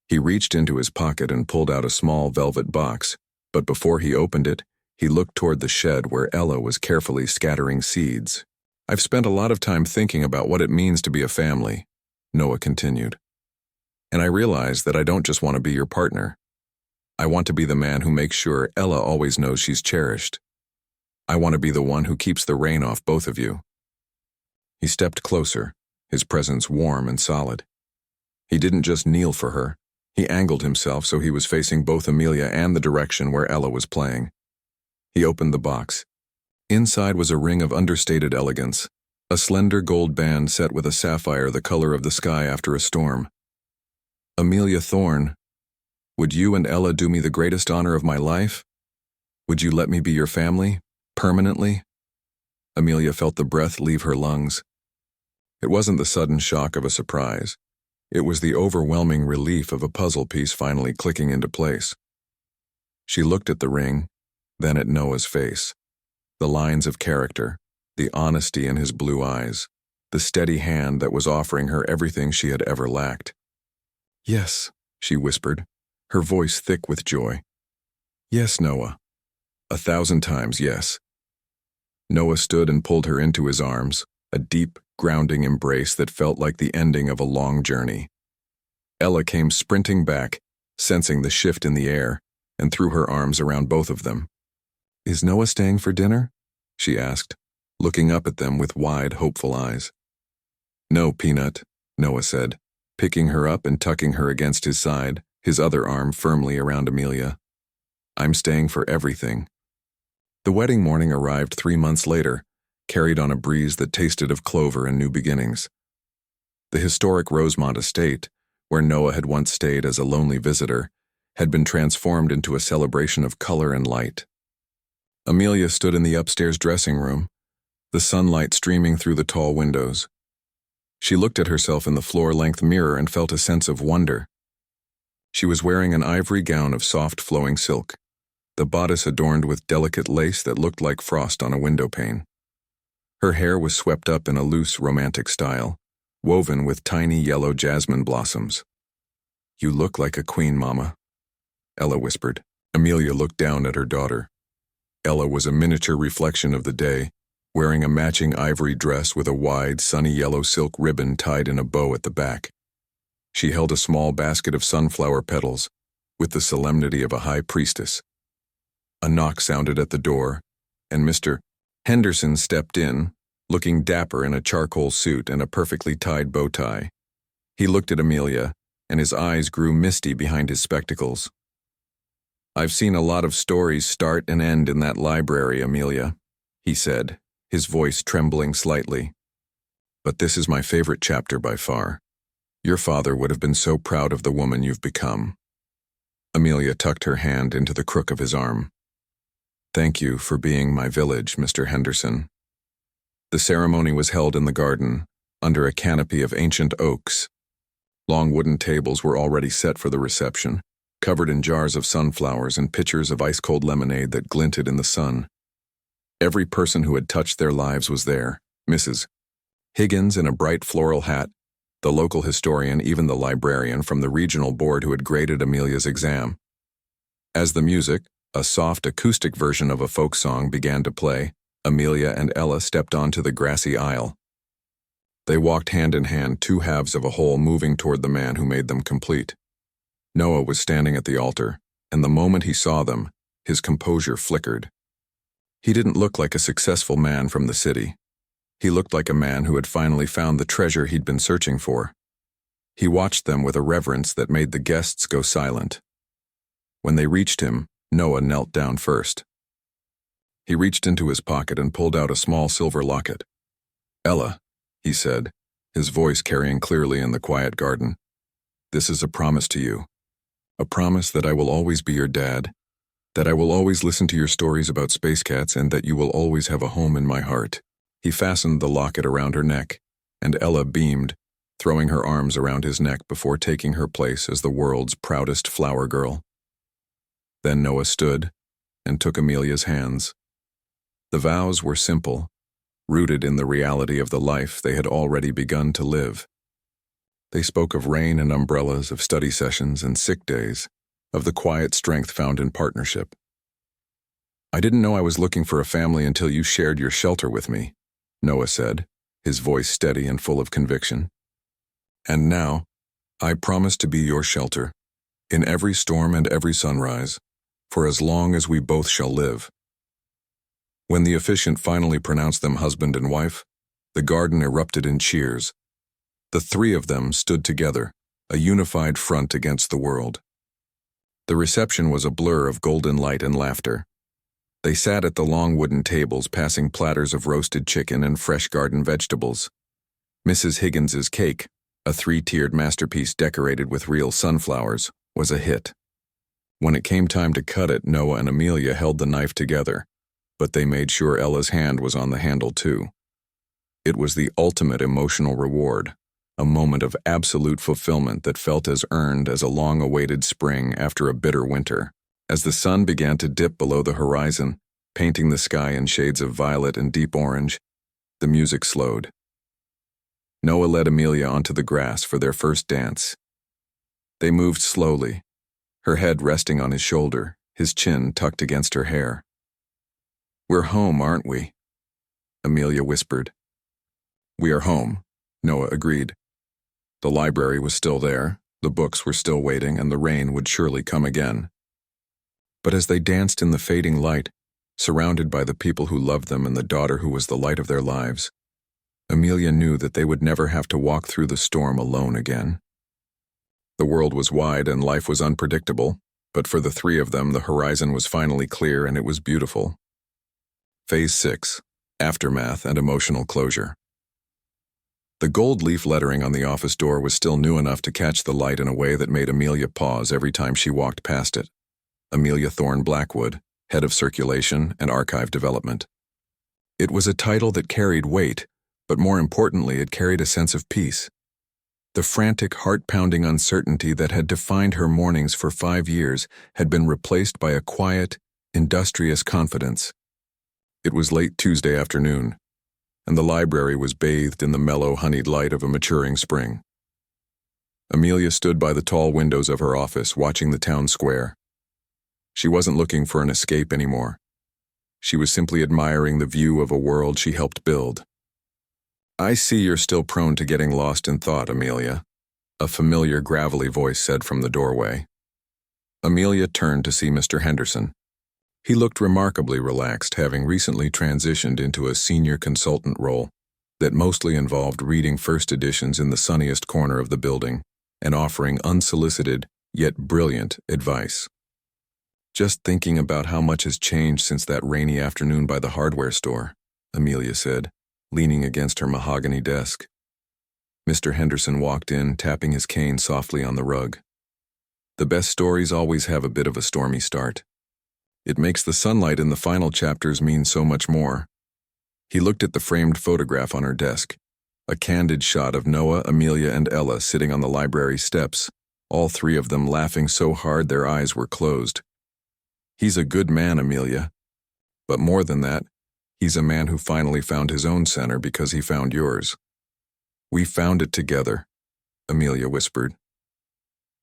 He reached into his pocket and pulled out a small velvet box, but before he opened it, he looked toward the shed where Ella was carefully scattering seeds. I've spent a lot of time thinking about what it means to be a family, Noah continued. And I realize that I don't just want to be your partner. I want to be the man who makes sure Ella always knows she's cherished. I want to be the one who keeps the rain off both of you. He stepped closer, his presence warm and solid. He didn't just kneel for her. He angled himself so he was facing both Amelia and the direction where Ella was playing. He opened the box. Inside was a ring of understated elegance, a slender gold band set with a sapphire the color of the sky after a storm. Amelia Thorne, would you and Ella do me the greatest honor of my life? Would you let me be your family, permanently? Amelia felt the breath leave her lungs. It wasn't the sudden shock of a surprise. It was the overwhelming relief of a puzzle piece finally clicking into place. She looked at the ring, then at Noah's face. The lines of character, the honesty in his blue eyes, the steady hand that was offering her everything she had ever lacked. Yes, she whispered, her voice thick with joy. Yes, Noah. 1,000 times yes. Noah stood and pulled her into his arms, a deep, grounding embrace that felt like the ending of a long journey. Ella came sprinting back, sensing the shift in the air, and threw her arms around both of them. Is Noah staying for dinner? She asked, looking up at them with wide, hopeful eyes. No, Peanut, Noah said, picking her up and tucking her against his side, his other arm firmly around Amelia. I'm staying for everything. The wedding morning arrived 3 months later, carried on a breeze that tasted of clover and new beginnings. The historic Rosemont estate, where Noah had once stayed as a lonely visitor, had been transformed into a celebration of color and light. Amelia stood in the upstairs dressing room, the sunlight streaming through the tall windows. She looked at herself in the floor-length mirror and felt a sense of wonder. She was wearing an ivory gown of soft flowing silk, the bodice adorned with delicate lace that looked like frost on a windowpane. Her hair was swept up in a loose, romantic style, woven with tiny yellow jasmine blossoms. You look like a queen, Mama, Ella whispered. Amelia looked down at her daughter. Ella was a miniature reflection of the day, wearing a matching ivory dress with a wide, sunny yellow silk ribbon tied in a bow at the back. She held a small basket of sunflower petals, with the solemnity of a high priestess. A knock sounded at the door, and Mr. Henderson stepped in, looking dapper in a charcoal suit and a perfectly tied bow tie. He looked at Amelia, and his eyes grew misty behind his spectacles. I've seen a lot of stories start and end in that library, Amelia, he said, his voice trembling slightly. But this is my favorite chapter by far. Your father would have been so proud of the woman you've become. Amelia tucked her hand into the crook of his arm. Thank you for being my village, Mr. Henderson. The ceremony was held in the garden, under a canopy of ancient oaks. Long wooden tables were already set for the reception, covered in jars of sunflowers and pitchers of ice-cold lemonade that glinted in the sun. Every person who had touched their lives was there, Mrs. Higgins in a bright floral hat, the local historian, even the librarian from the regional board who had graded Amelia's exam. As the music, a soft acoustic version of a folk song, began to play, Amelia and Ella stepped onto the grassy aisle. They walked hand in hand, two halves of a whole moving toward the man who made them complete. Noah was standing at the altar, and the moment he saw them, his composure flickered. He didn't look like a successful man from the city. He looked like a man who had finally found the treasure he'd been searching for. He watched them with a reverence that made the guests go silent. When they reached him, Noah knelt down first. He reached into his pocket and pulled out a small silver locket. Ella, he said, his voice carrying clearly in the quiet garden, this is a promise to you. A promise that I will always be your dad, That I will always listen to your stories about space cats and that you will always have a home in my heart." He fastened the locket around her neck, and Ella beamed, throwing her arms around his neck before taking her place as the world's proudest flower girl. Then Noah stood and took Amelia's hands. The vows were simple, rooted in the reality of the life they had already begun to live. They spoke of rain and umbrellas, of study sessions and sick days, of the quiet strength found in partnership. "I didn't know I was looking for a family until you shared your shelter with me," Noah said, his voice steady and full of conviction. "And now, I promise to be your shelter, in every storm and every sunrise, for as long as we both shall live." When the officiant finally pronounced them husband and wife, the garden erupted in cheers. The three of them stood together, a unified front against the world. The reception was a blur of golden light and laughter. They sat at the long wooden tables, passing platters of roasted chicken and fresh garden vegetables. Mrs. Higgins's cake, a three-tiered masterpiece decorated with real sunflowers, was a hit. When it came time to cut it, Noah and Amelia held the knife together, but they made sure Ella's hand was on the handle too. It was the ultimate emotional reward, a moment of absolute fulfillment that felt as earned as a long-awaited spring after a bitter winter. As the sun began to dip below the horizon, painting the sky in shades of violet and deep orange, the music slowed. Noah led Amelia onto the grass for their first dance. They moved slowly, her head resting on his shoulder, his chin tucked against her hair. "We're home, aren't we?" Amelia whispered. "We are home," Noah agreed. The library was still there, the books were still waiting, and the rain would surely come again. But as they danced in the fading light, surrounded by the people who loved them and the daughter who was the light of their lives, Amelia knew that they would never have to walk through the storm alone again. The world was wide and life was unpredictable, but for the three of them the horizon was finally clear and it was beautiful. Phase 6, Aftermath and Emotional Closure. The gold leaf lettering on the office door was still new enough to catch the light in a way that made Amelia pause every time she walked past it. Amelia Thorne Blackwood, Head of Circulation and Archive Development. It was a title that carried weight, but more importantly, it carried a sense of peace. The frantic, heart-pounding uncertainty that had defined her mornings for 5 years had been replaced by a quiet, industrious confidence. It was late Tuesday afternoon, and the library was bathed in the mellow, honeyed light of a maturing spring. Amelia stood by the tall windows of her office, watching the town square. She wasn't looking for an escape anymore. She was simply admiring the view of a world she helped build. "I see you're still prone to getting lost in thought, Amelia," a familiar, gravelly voice said from the doorway. Amelia turned to see Mr. Henderson. He looked remarkably relaxed, having recently transitioned into a senior consultant role that mostly involved reading first editions in the sunniest corner of the building and offering unsolicited, yet brilliant, advice. "Just thinking about how much has changed since that rainy afternoon by the hardware store," Amelia said, leaning against her mahogany desk. Mr. Henderson walked in, tapping his cane softly on the rug. "The best stories always have a bit of a stormy start. It makes the sunlight in the final chapters mean so much more." He looked at the framed photograph on her desk, a candid shot of Noah, Amelia, and Ella sitting on the library steps, all three of them laughing so hard their eyes were closed. "He's a good man, Amelia. But more than that, he's a man who finally found his own center because he found yours." "We found it together," Amelia whispered.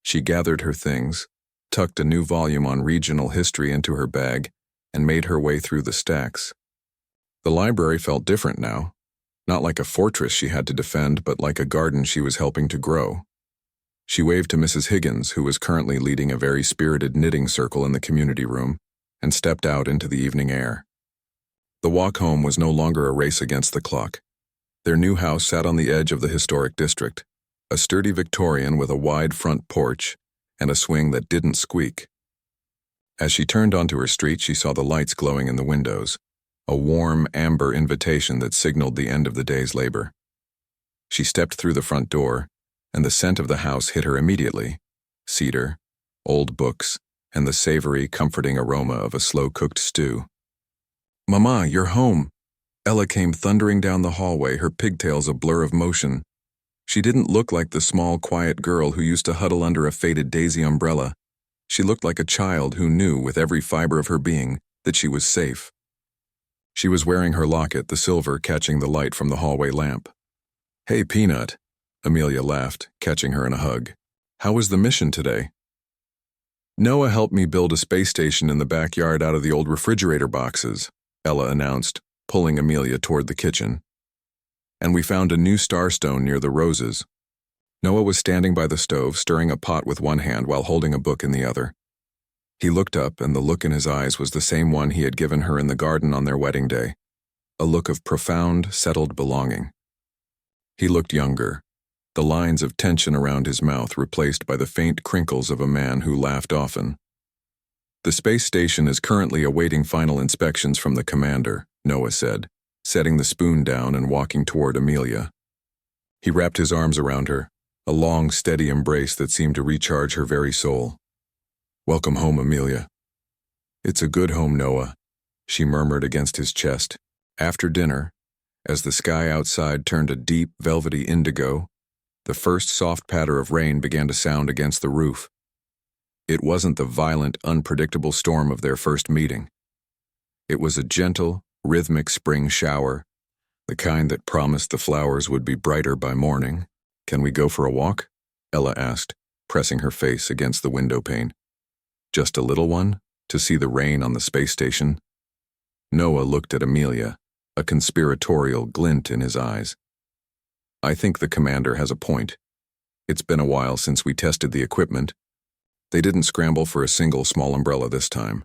She gathered her things, tucked a new volume on regional history into her bag, and made her way through the stacks. The library felt different now, not like a fortress she had to defend, but like a garden she was helping to grow. She waved to Mrs. Higgins, who was currently leading a very spirited knitting circle in the community room, and stepped out into the evening air. The walk home was no longer a race against the clock. Their new house sat on the edge of the historic district, a sturdy Victorian with a wide front porch and a swing that didn't squeak. As she turned onto her street, she saw the lights glowing in the windows, a warm, amber invitation that signaled the end of the day's labor. She stepped through the front door, and the scent of the house hit her immediately. Cedar, old books, and the savory, comforting aroma of a slow-cooked stew. "Mama, you're home!" Ella came thundering down the hallway, her pigtails a blur of motion. She didn't look like the small, quiet girl who used to huddle under a faded daisy umbrella. She looked like a child who knew, with every fiber of her being, that she was safe. She was wearing her locket, the silver catching the light from the hallway lamp. "Hey, Peanut," Amelia laughed, catching her in a hug. "How was the mission today?" "Noah helped me build a space station in the backyard out of the old refrigerator boxes," Ella announced, pulling Amelia toward the kitchen. "And we found a new starstone near the roses." Noah was standing by the stove, stirring a pot with one hand while holding a book in the other. He looked up, and the look in his eyes was the same one he had given her in the garden on their wedding day, a look of profound, settled belonging. He looked younger, the lines of tension around his mouth replaced by the faint crinkles of a man who laughed often. "The space station is currently awaiting final inspections from the commander," Noah said, setting the spoon down and walking toward Amelia. He wrapped his arms around her, a long, steady embrace that seemed to recharge her very soul. "Welcome home, Amelia." "It's a good home, Noah," she murmured against his chest. After dinner, as the sky outside turned a deep, velvety indigo, the first soft patter of rain began to sound against the roof. It wasn't the violent, unpredictable storm of their first meeting. It was a gentle, rhythmic spring shower, the kind that promised the flowers would be brighter by morning. "Can we go for a walk?" Ella asked, pressing her face against the window pane. "Just a little one, to see the rain on the space station?" Noah looked at Amelia, a conspiratorial glint in his eyes. "I think the commander has a point. It's been a while since we tested the equipment." They didn't scramble for a single small umbrella this time.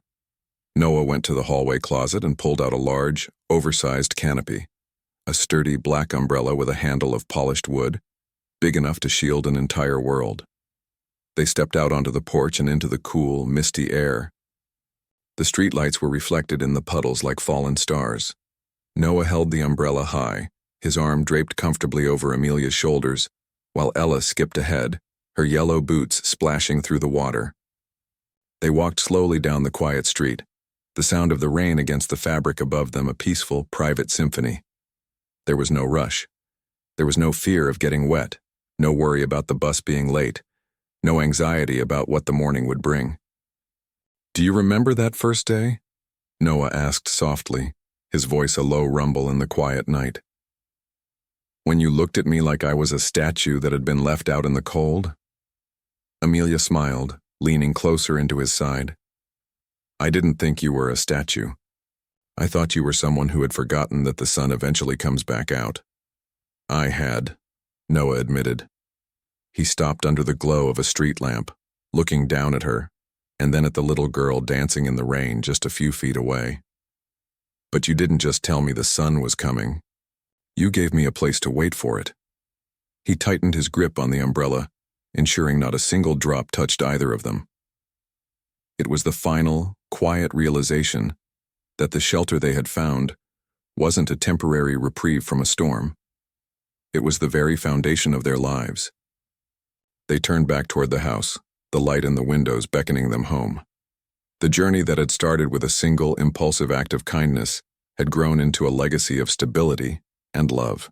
Noah went to the hallway closet and pulled out a large, oversized canopy, a sturdy black umbrella with a handle of polished wood, big enough to shield an entire world. They stepped out onto the porch and into the cool, misty air. The streetlights were reflected in the puddles like fallen stars. Noah held the umbrella high, his arm draped comfortably over Amelia's shoulders, while Ella skipped ahead, her yellow boots splashing through the water. They walked slowly down the quiet street, the sound of the rain against the fabric above them a peaceful, private symphony. There was no rush. There was no fear of getting wet, no worry about the bus being late, no anxiety about what the morning would bring. "Do you remember that first day?" Noah asked softly, his voice a low rumble in the quiet night. "When you looked at me like I was a statue that had been left out in the cold?" Amelia smiled, leaning closer into his side. "I didn't think you were a statue. I thought you were someone who had forgotten that the sun eventually comes back out." "I had," Noah admitted. He stopped under the glow of a street lamp, looking down at her, and then at the little girl dancing in the rain just a few feet away. "But you didn't just tell me the sun was coming. You gave me a place to wait for it." He tightened his grip on the umbrella, ensuring not a single drop touched either of them. It was the final, quiet realization that the shelter they had found wasn't a temporary reprieve from a storm. It was the very foundation of their lives. They turned back toward the house, the light in the windows beckoning them home. The journey that had started with a single, impulsive act of kindness had grown into a legacy of stability and love.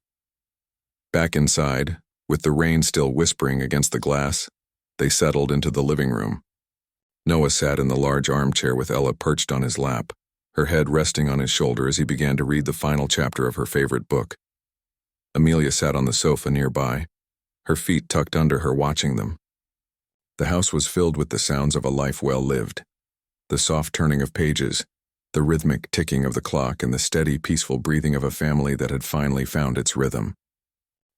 Back inside, with the rain still whispering against the glass, they settled into the living room. Noah sat in the large armchair with Ella perched on his lap, her head resting on his shoulder as he began to read the final chapter of her favorite book. Amelia sat on the sofa nearby, her feet tucked under her watching them. The house was filled with the sounds of a life well lived, the soft turning of pages, the rhythmic ticking of the clock, and the steady, peaceful breathing of a family that had finally found its rhythm.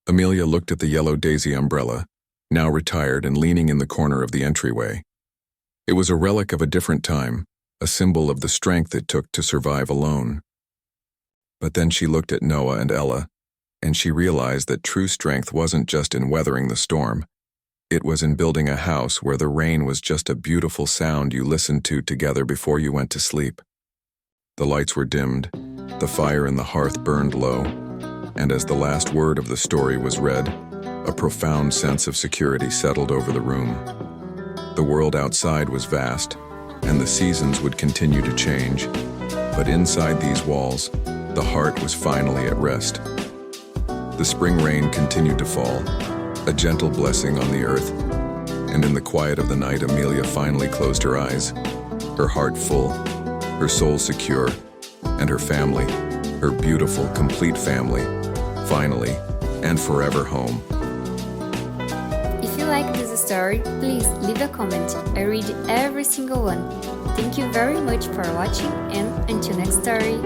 Amelia looked at the yellow daisy umbrella, now retired and leaning in the corner of the entryway. It was a relic of a different time, a symbol of the strength it took to survive alone. But then she looked at Noah and Ella, and she realized that true strength wasn't just in weathering the storm. It was in building a house where the rain was just a beautiful sound you listened to together before you went to sleep. The lights were dimmed, the fire in the hearth burned low, and as the last word of the story was read, a profound sense of security settled over the room. The world outside was vast, and the seasons would continue to change. But inside these walls, the heart was finally at rest. The spring rain continued to fall, a gentle blessing on the earth, and in the quiet of the night, Amelia finally closed her eyes, her heart full, her soul secure, and her family, her beautiful, complete family, finally and forever home. If you like this story, please leave a comment. I read every single one. Thank you very much for watching, and until next story.